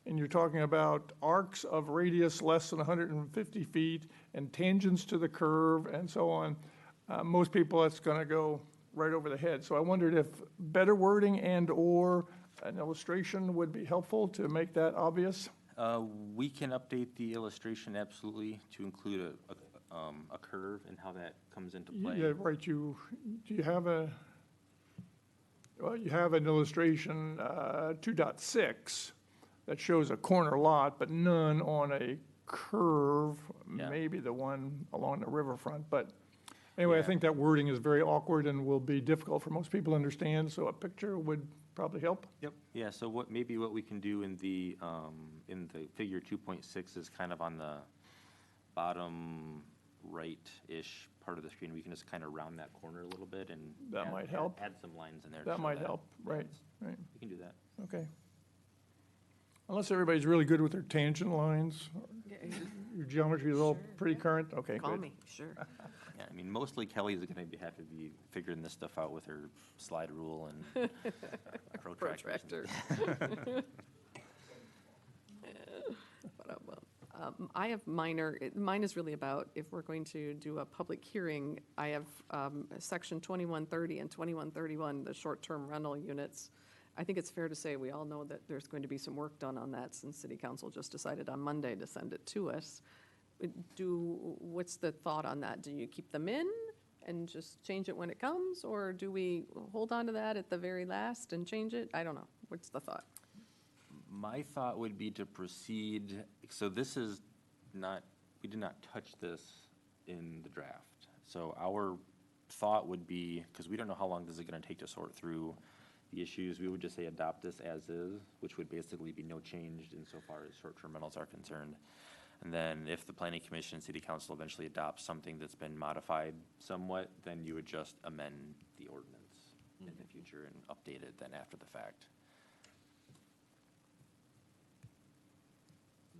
and you're talking about arcs of radius less than 150 feet and tangents to the curve and so on, most people, that's going to go right over the head. So I wondered if better wording and/or an illustration would be helpful to make that obvious. We can update the illustration absolutely to include a curve and how that comes into play. Yeah, right, do you have you have an illustration, 2.6, that shows a corner lot, but none on a curve, Yeah. maybe the one along the riverfront, but anyway, I Yeah. think that wording is very awkward and will be difficult for most people to understand, so a picture would probably help. Yep. Yeah, so what we can do in the figure 2.6 is kind of on the bottom right-ish part of the screen. We can just kind of round that corner a little bit and That might help. add some lines in there. to That show might help, right, right, We can do that. okay. Unless everybody's really good with their tangent lines, your geometry is all pretty current, okay, good. Call me, sure. Yeah, I mean, mostly Kelly's going to have to be figuring this stuff out with her slide rule and protractors. Protractor. I have mine is really about, if we're going to do a public hearing, I have section 2130 and 2131, the short-term rental units. I think it's fair to say we all know that there's going to be some work done on that since City Council just decided on Monday to send it to us. What's the thought on that? Do you keep them in and just change it when it comes? Or do we hold on to that at the very last and change it? I don't know. What's the thought? My thought would be to proceed, so this is not, we did not touch this in the draft. So our thought would be, because we don't know how long this is gonna take to sort through the issues, we would just say adopt this as is, which would basically be no change insofar as short-term rentals are concerned. And then if the planning commission and city council eventually adopts something that's been modified somewhat, then you would just amend the ordinance in the future and update it then after the fact.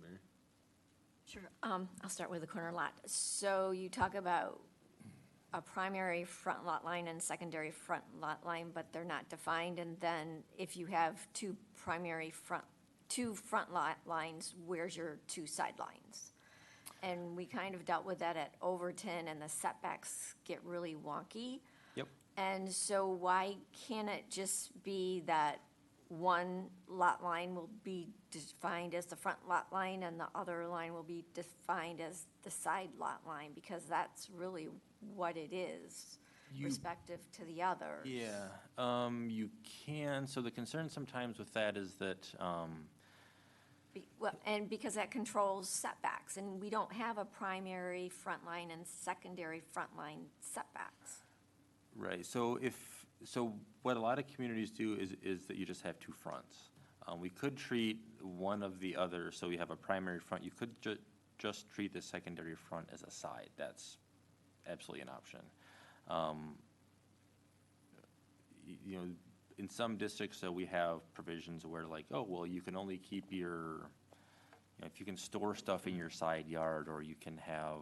Mary? Sure. I'll start with the corner lot. So you talk about a primary front lot line and secondary front lot line, but they're not defined. And then if you have two front lot lines, where's your two side lines? And we kind of dealt with that at Overton, and the setbacks get really wonky. Yep. And so why can't it just be that one lot line will be defined as the front lot line and the other line will be defined as the side lot line? Because that's really what it is, respective to the other. Yeah, you can, so the concern sometimes with that is that, Well, and because that controls setbacks, and we don't have a primary front line and secondary front line setbacks. right, so what a lot of communities do is that you just have two fronts. We could treat one of the other, so you have a primary front, you could just treat the secondary front as a side, that's absolutely an option. You know, in some districts, we have provisions where like, oh, well, you can only keep your, you know, if you can store stuff in your side yard, or you can have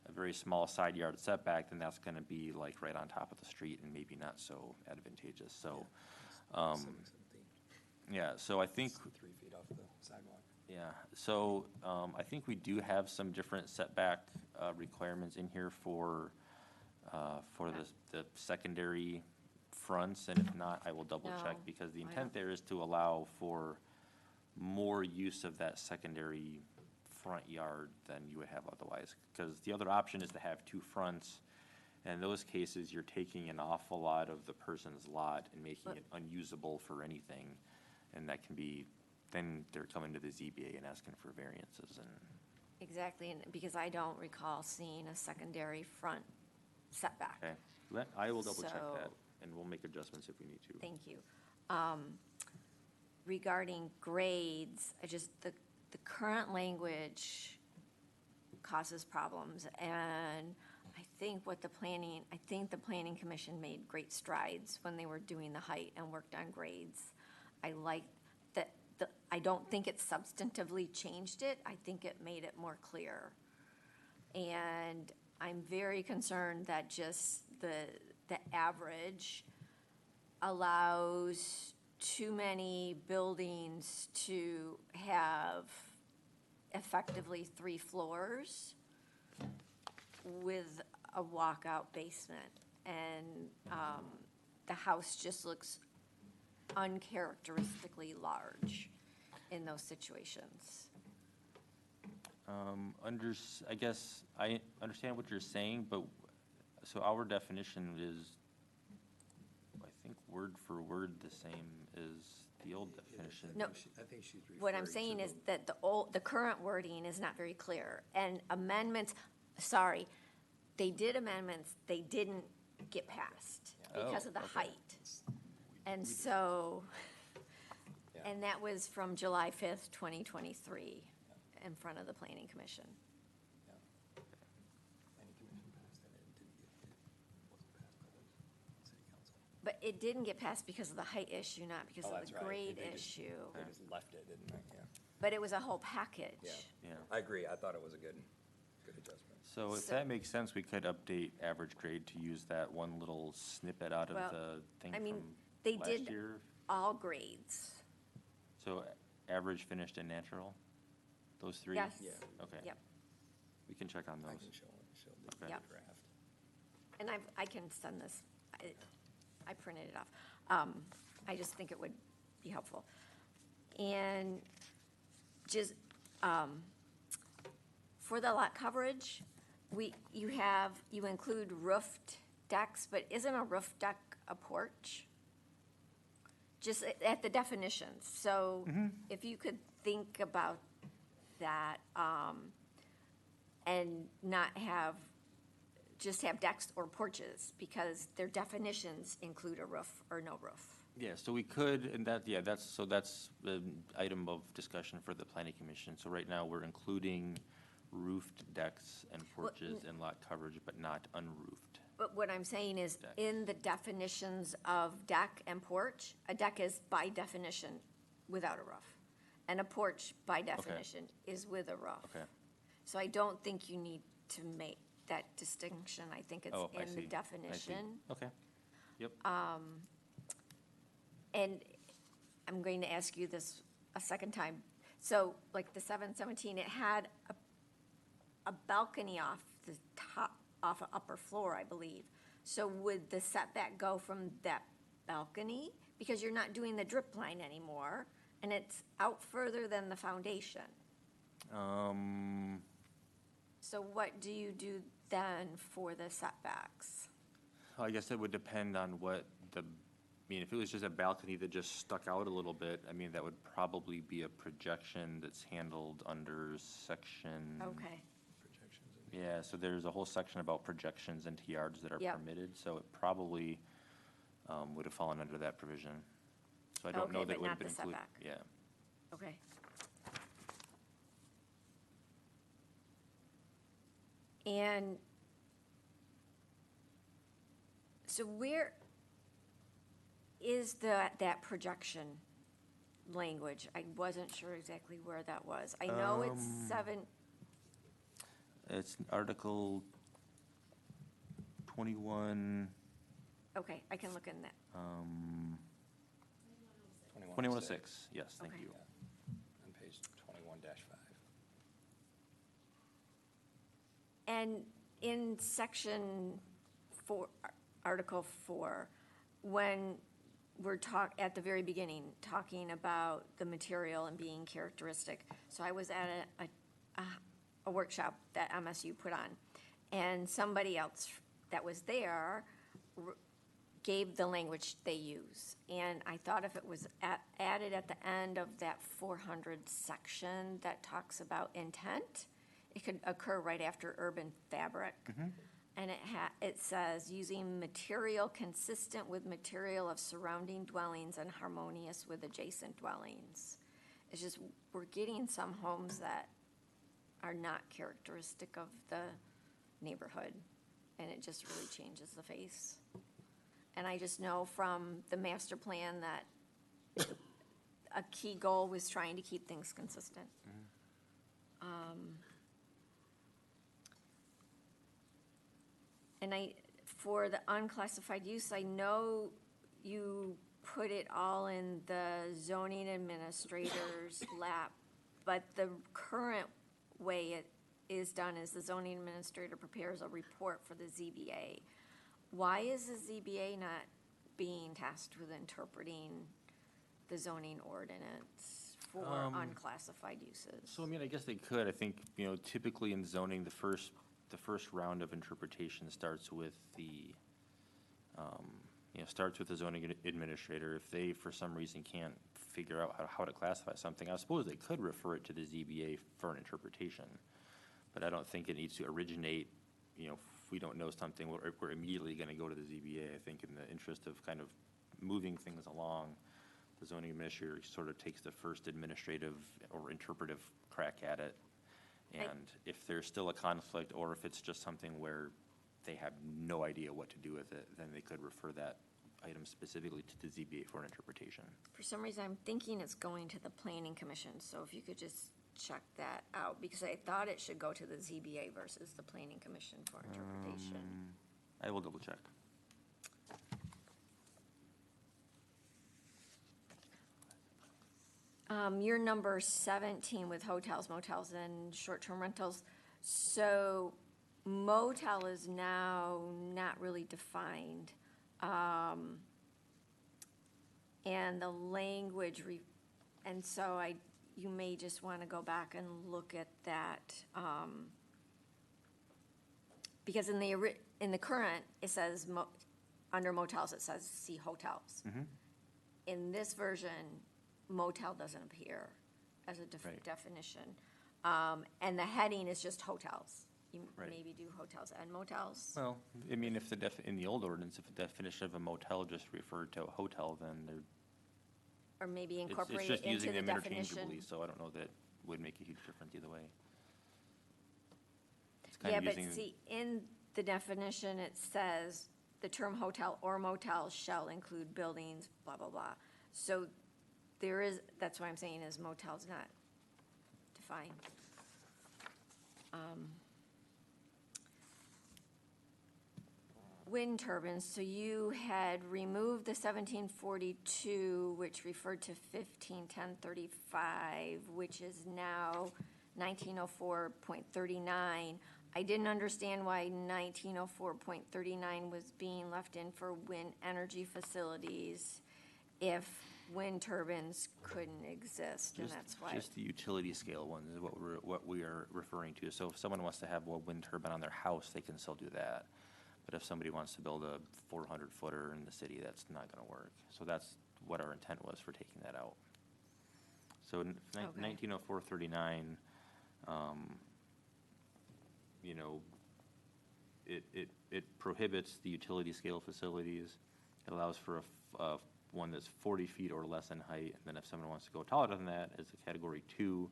a very small side yard setback, then that's gonna be like right on top of the street and maybe not so advantageous, so. Yeah, so I think. 3 feet off the sidewalk. Yeah, so I think we do have some different setback requirements in here for the secondary fronts, and if not, I will double check, No, because the I intent don't. there is to allow for more use of that secondary front yard than you would have otherwise, because the other option is to have two fronts. And in those cases, you're taking an awful lot of the person's lot and making it unusable for anything, and that can be, then they're coming to the ZBA and asking for variances and. Exactly, and because I don't recall seeing a secondary front setback. Okay, I will double check So- that, and we'll make adjustments if we need to. Thank you. Regarding grades, the current language causes problems, and I think the planning commission made great strides when they were doing the height and worked on grades. I like that, I don't think it substantively changed it, I think it made it more clear. And I'm very concerned that just the average allows too many buildings to have effectively 3 floors with a walkout basement. And the house just looks uncharacteristically large in those situations. I guess I understand what you're saying, but, so our definition is, I think, word for word the same as the old definition. No, I think she's referring what I'm saying is that the current wording is not very clear. And amendments, sorry, they did amendments, they didn't get passed because of the height. And so, and that was from July 5th, 2023, in front of the Planning Commission. But it didn't get passed because of the height issue, not because of the grade issue. They just left it, didn't they? Yeah. But it was a whole package. Yeah. I agree. I thought it was a good adjustment. So if that makes sense, we could update average grade to use that one little snippet out of Well, the thing I mean, from they last did year. all grades. So average, finished, and natural? those three? Yes. Yeah. Okay. Yep. We can check on I those. can show the Okay. Yep. draft. And I can send this, I printed it off. I just think it would be helpful. And just, for the lot coverage, you include roofed decks, but isn't a roof deck a porch? Just at the definitions, so if you could think about that, and not just have decks or porches, because their definitions include a roof or no roof. Yeah, so we could, and that's the item of discussion for the planning commission. So right now, we're including roofed decks and porches and lot coverage, but not unroofed. But what I'm saying is, Decks. in the definitions of deck and porch, a deck is by definition without a roof. And a porch, by definition, is with a roof. Okay. So I don't think you need to make that distinction. I think it's Oh, I in the see. I see. definition. Okay. Yep. And I'm going to ask you this a second time. So like the 717, it had a balcony off the top, off an upper floor, I believe. So would the setback go from that balcony? Because you're not doing the drip line anymore, and it's out further than the foundation. So what do you do then for the setbacks? I guess it would depend on if it was just a balcony that just stuck out a little bit, I mean, that would probably be a projection that's handled under section. Okay, Yeah, so there's a whole section about projections into yards that are Yep. permitted, so it probably would have fallen under that provision. So I don't Okay, know that but it would not have been the included. setback. Yeah. okay. And so where is that projection language? I wasn't sure exactly where that was. I know it's 7, It's Article 21, okay, I can look in that. 2106, yes, thank Okay. you. On page 21-5. And in section 4, Article 4, when we're at the very beginning, talking about the material and being characteristic. So I was at a workshop that MSU put on, and somebody else that was there gave the language they use. And I thought if it was added at the end of that 400 section that talks about intent, it could occur right after urban fabric. And it says, using material consistent with material of surrounding dwellings and harmonious with adjacent dwellings. It's just, we're getting some homes that are not characteristic of the neighborhood, and it just really changes the face. And I just know from the master plan that a key goal was trying to keep things consistent. And for the unclassified use, I know you put it all in the zoning administrator's lap, but the current way it is done is the zoning administrator prepares a report for the ZBA. Why is the ZBA not being tasked with interpreting the zoning ordinance for unclassified uses? So, I mean, I guess they could. I think, typically in zoning, the first round of interpretation starts with the zoning administrator. If they, for some reason, can't figure out how to classify something, I suppose they could refer it to the ZBA for an interpretation. But I don't think it needs to originate, if we don't know something, we're immediately going to go to the ZBA. I think in the interest of kind of moving things along, the zoning administrator sort of takes the first administrative or interpretive crack at it. And if there's still a conflict, or if it's just something where they have no idea what to do with it, then they could refer that item specifically to the ZBA for an interpretation. For some reason, I'm thinking it's going to the planning commission, so if you could just check that out, because I thought it should go to the ZBA versus the planning commission for interpretation. I will double check. Your number 17 with hotels, motels, and short-term rentals. So motel is now not really defined. And the language, and so you may just want to go back and look at that. Because in the current, it says, under motels, it says see hotels. In this version, motel doesn't appear as a Right. definition. And the heading is just hotels. You Right. maybe do hotels and motels. Well, I mean, if in the old ordinance, if the definition of a motel just referred to a hotel, then Or maybe it's incorporate it just into using the them interchangeably, definition. so I don't know that it would make a huge difference either way. It's kind Yeah, of but using- see, in the definition, it says, the term hotel or motel shall include buildings, blah, blah, blah. So that's why I'm saying is motel's not defined. Wind turbines, so you had removed the 1742, which referred to 151035, which is now 1904.39. I didn't understand why 1904.39 was being left in for wind energy facilities if wind turbines couldn't exist, and that's why. Just the utility scale ones is what we are referring to. So if someone wants to have a wind turbine on their house, they can still do that. But if somebody wants to build a 400-footer in the city, that's not gonna work. So that's what our intent was for taking that out. So Okay. 1904-39, you know, it prohibits the utility scale facilities. It allows for one that's 40 feet or less in height, and then if someone wants to go taller than that, it's a category 2.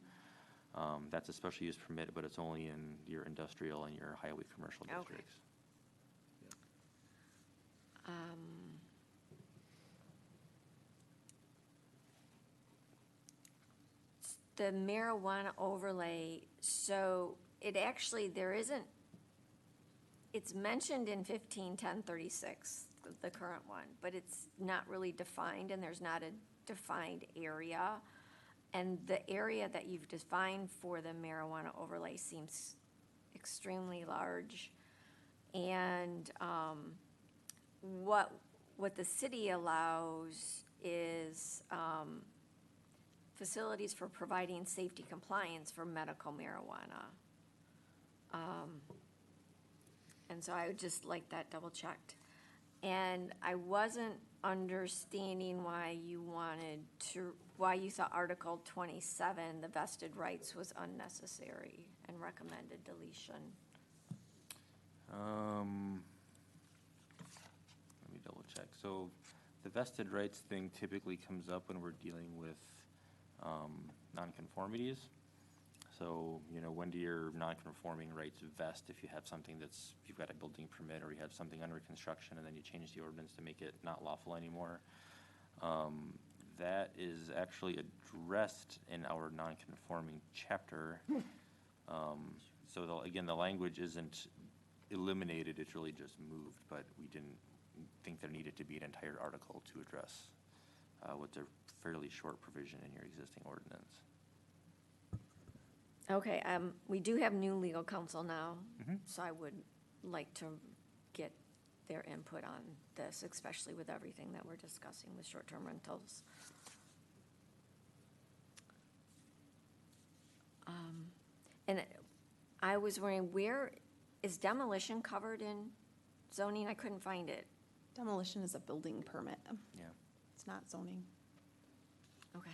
That's a special use permit, but it's only in your industrial and your highway commercial Okay. districts. The marijuana overlay, so it actually, it's mentioned in 151036, the current one, but it's not really defined, and there's not a defined area. And the area that you've defined for the marijuana overlay seems extremely large. And what the city allows is facilities for providing safety compliance for medical marijuana. And so I would just like that double checked. And I wasn't understanding why you thought Article 27, the vested rights, was unnecessary and recommended deletion. Let me double check. So the vested rights thing typically comes up when we're dealing with nonconformities. So, you know, when do your nonconforming rights vest if you have something you've got a building permit or you have something under construction and then you change the ordinance to make it not lawful anymore? That is actually addressed in our nonconforming chapter. So again, the language isn't eliminated, it's really just moved, but we didn't think there needed to be an entire article to address what's a fairly short provision in your existing ordinance. Okay, we do have new legal counsel now, so I would like to get their input on this, especially with everything that we're discussing with short-term rentals. And I was wondering, where is demolition covered in zoning? I couldn't find it. Demolition is a building permit. Yeah. It's not zoning. Okay.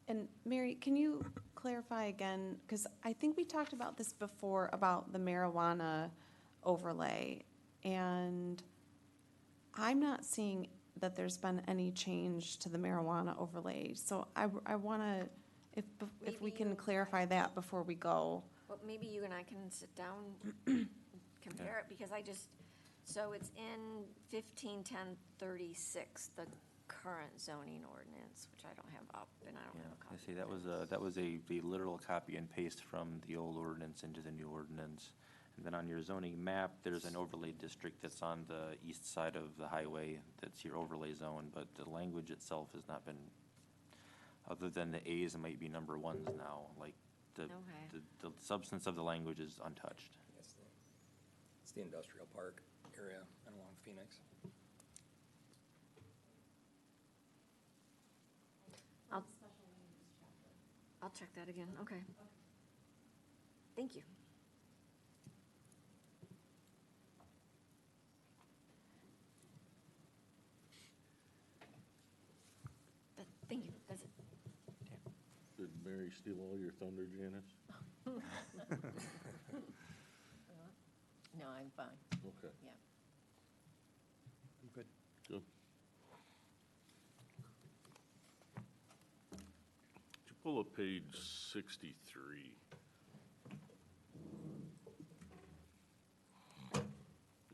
And Mary, can you clarify again, because I think we talked about this before, about the marijuana overlay, and I'm not seeing that there's been any change to the marijuana overlay. So I want to, if we Maybe can you- clarify that before we go. Well, maybe you and I can sit down, compare it, because so it's in 151036, the current zoning ordinance, which I don't have up, and I don't Yeah, have a copy. I see, that was a literal copy and paste from the old ordinance into the new ordinance. And then on your zoning map, there's an overlay district that's on the east side of the highway, that's your overlay zone, but the language itself has not been, other than the As, it might be number ones now, like, Okay. the substance of the language is untouched. It's the industrial park area and along Phoenix. I'll check that again, okay. Thank you. Thank you, that's it. Did Mary steal all your thunder, Janice? No, I'm fine, Okay, yeah. I'm good. good. Could you pull up page 63?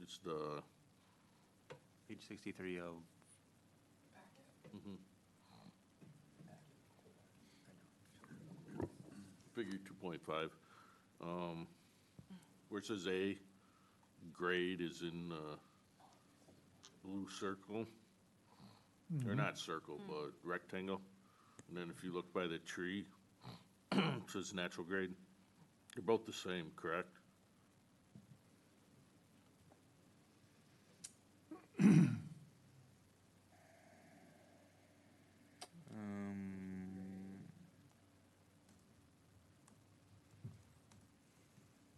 It's the, Page 63 of, figure 2.5. Where it says A, grade is in blue circle, or not circle, but rectangle. And then if you look by the tree, it says natural grade. They're both the same, correct?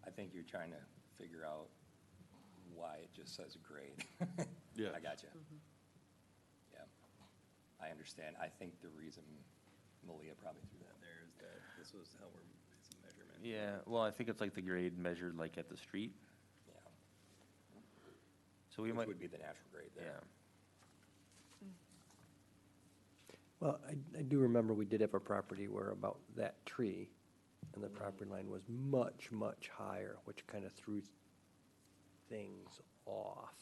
I think you're trying to figure out why it just says grade. Yeah. I got you. Yeah, I understand. I think the reason Malia probably threw that there is that this was how we're, it's a measurement. yeah, well, I think it's like the grade measured like at the street, Yeah, so we which might, would be the natural grade yeah. there. Well, I do remember we did have a property where about that tree and the property line was much, much higher, which kind of threw things off.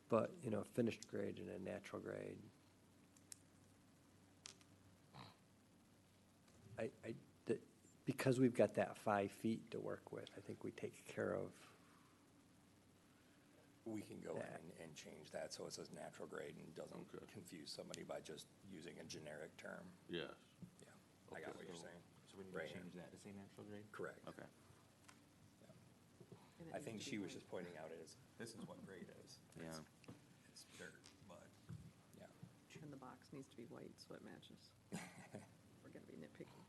But, you know, finished grade and a natural grade. Because we've got that 5 feet to work with, I think we take care of, We can go in That. and change that so it says natural grade and doesn't Okay. confuse somebody by just using a generic term. Yes. Yeah, I got what you're saying. So we need Right to here. change that to say natural grade? Correct. Okay. And it I needs think to be she was white. just pointing out is, this is what grade is. Yeah. It's dirt, but, yeah. And the box needs to be white so it matches. We're gonna be nitpicky.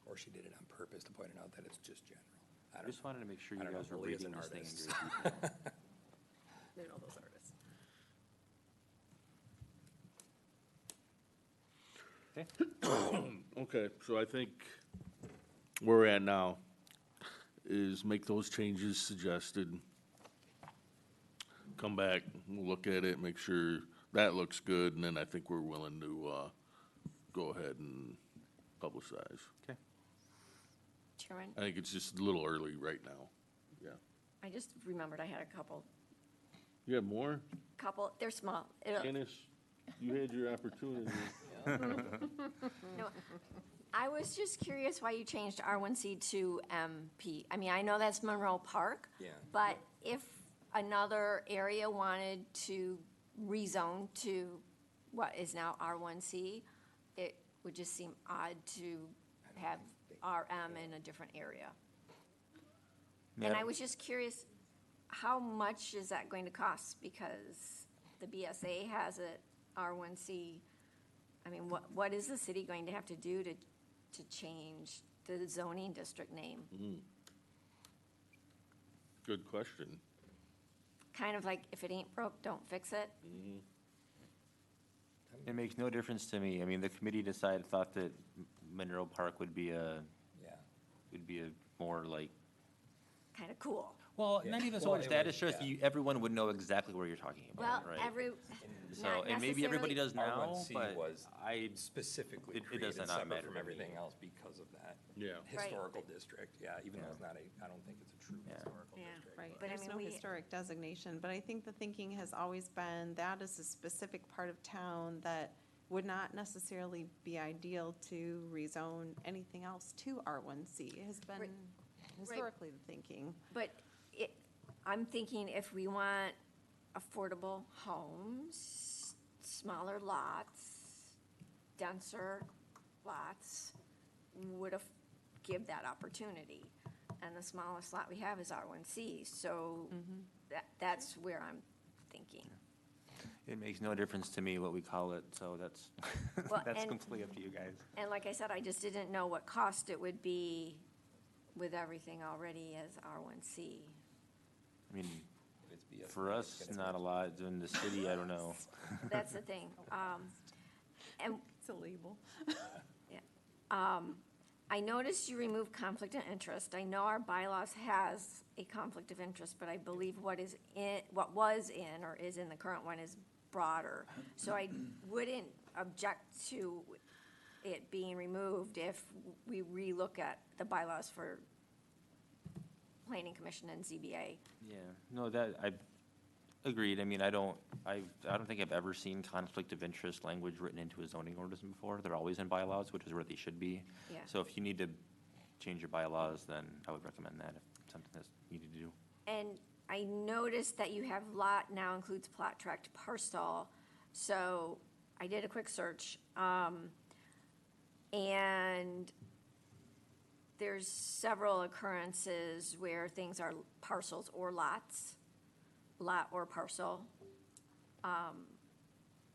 Or she did it on purpose to point it out that it's just general. I I don't just know. wanted to make sure I you don't know guys if were Malia's reading an this thing in artist. great detail. They know those artists. Okay, so I think where we're at now is make those changes suggested. Come back, we'll look at it, make sure that looks good, and then I think we're willing to, go ahead and publicize. Okay. Chairman, I think it's just a little early right now. Yeah. I just remembered I had a couple, You have more? they're small. It'll- Dennis, you had your opportunity. No, I was just curious why you changed R1C to MP. I mean, I know that's Monroe Park. Yeah. But if another area wanted to rezone to what is now R1C, it would just seem odd to have RM in a different area. And I was just curious, how much is that going to cost? Because the BSA has it, R1C. I mean, what is the city going to have to do to change the zoning district name? Good question. Kind of like, if it ain't broke, don't fix it. It makes no difference to me. I mean, the committee thought that Monroe Park would be a Yeah. more like, Kind of cool. well, Yeah. not even so Well, much it that, was- it's just yeah. everyone would know exactly where you're talking Well, about, right? So, not and maybe everybody does now, R1C but was I, specifically it does created not separate matter from to everything me. else because of that Yeah. historical district. Yeah, even though Yeah. it's not I don't think it's a true Yeah. historical Yeah. district. Right, But I there's mean, no we- historic designation, but I think the thinking has always been that is a specific part of town that would not necessarily be ideal to rezone anything else to R1C. It has been historically the thinking. But I'm thinking if we want affordable homes, smaller lots, denser lots, would give that opportunity. And the smallest lot we have is R1C, so that's where I'm thinking. It makes no difference to me what we call it, so that's, Well, that's and- completely up to you guys. And like I said, I just didn't know what cost it would be with everything already as R1C. I mean, If it's BS, for us, not a lot. In the city, I don't know. That's the thing. And It's a label. I noticed you removed conflict of interest. I know our bylaws has a conflict of interest, but I believe what was in or is in the current one is broader. So I wouldn't object to it being removed if we relook at the bylaws for Planning Commission and ZBA. Yeah, no, I agreed. I mean, I don't think I've ever seen conflict of interest language written into a zoning ordinance before. They're always in bylaws, which is where they should be. Yeah. So if you need to change your bylaws, then I would recommend that if it's something that's needed to do. And I noticed that you have lot now includes plot tract parcel, so I did a quick search. And there's several occurrences where things are parcels or lots, lot or parcel.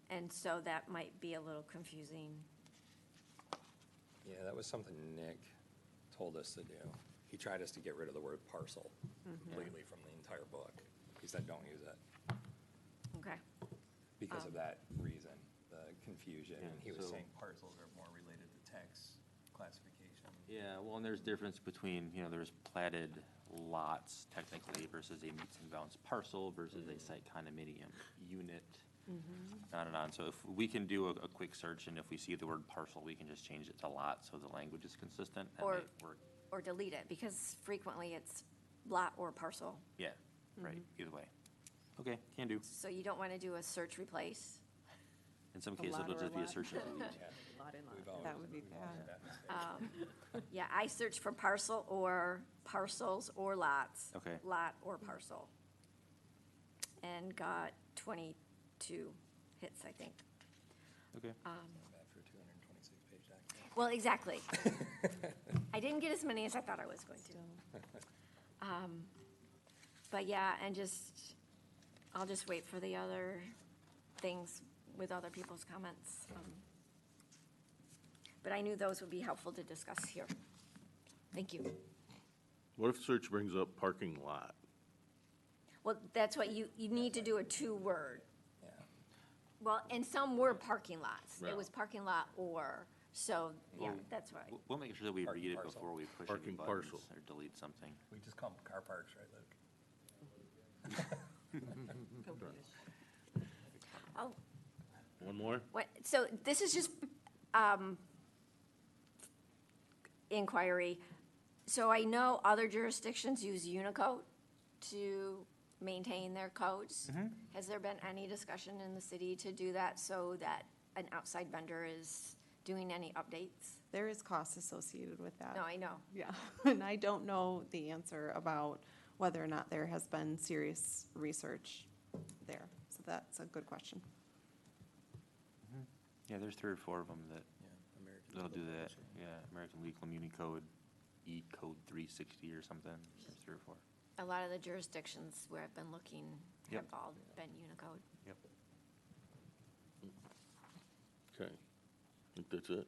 And so that might be a little confusing. Yeah, that was something Nick told us to do. He tried us to get rid of the word parcel completely from the entire book. He said, don't use it Okay. because of that reason, the confusion. Yeah, And he was so- saying parcels are more related to text classification. Yeah, well, and there's difference between, there's platted lots technically versus a meets and bounds parcel versus a site condominium unit, on and on. So if we can do a quick search, and if we see the word parcel, we can just change it to lot so the language is consistent. That Or- might work. Or delete it, because frequently it's lot or parcel. Yeah, right, either way. Okay, can do. So you don't want to do a search replace. In some A cases, lot it'll or a just be a lot. search and delete. Lot in lot. We've always- That would be we've always bad. had that mistake. Yeah, I searched for parcel or parcels or lots. Okay. Lot or parcel. And got 22 hits, I think. Okay. Bad for a 226-page document. Well, exactly. I didn't get as many as I thought I was going to. But yeah, and I'll just wait for the other things with other people's comments. But I knew those would be helpful to discuss here. Thank you. What if search brings up parking lot? Well, that's what you need to do a 2-word. Yeah. Well, and some were parking lots. It Yeah. was parking lot or, so, yeah, Well, that's right. We'll make sure that we Parking read it parcel. before we push any Parking buttons parcel. or delete something. We just call them car parks, right, Luke? Oh, One more? what, so this is just, inquiry. So I know other jurisdictions use Unicode to maintain their codes. Has there been any discussion in the city to do that so that an outside vendor is doing any updates? There is cost associated with that. No, I know. Yeah, and I don't know the answer about whether or not there has been serious research there. So that's a good question. Yeah, there's 3 or 4 of them that, Yeah, American that'll do Legal that. Commission. Yeah, American Legal Muni Code, E-Code 360 or something. There's 3 or 4. A lot of the jurisdictions where I've been looking have Yep. all been Unicode. Yep. Okay, I think that's it.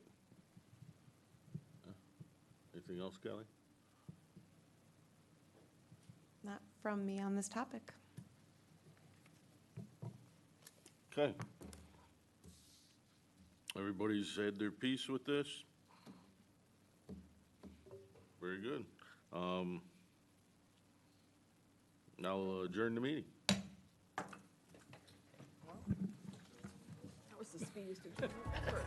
Anything else, Kelly? Not from me on this topic. Okay. Everybody's had their piece with this? Very good. Now we'll adjourn the meeting. That was the speediest adjournment ever.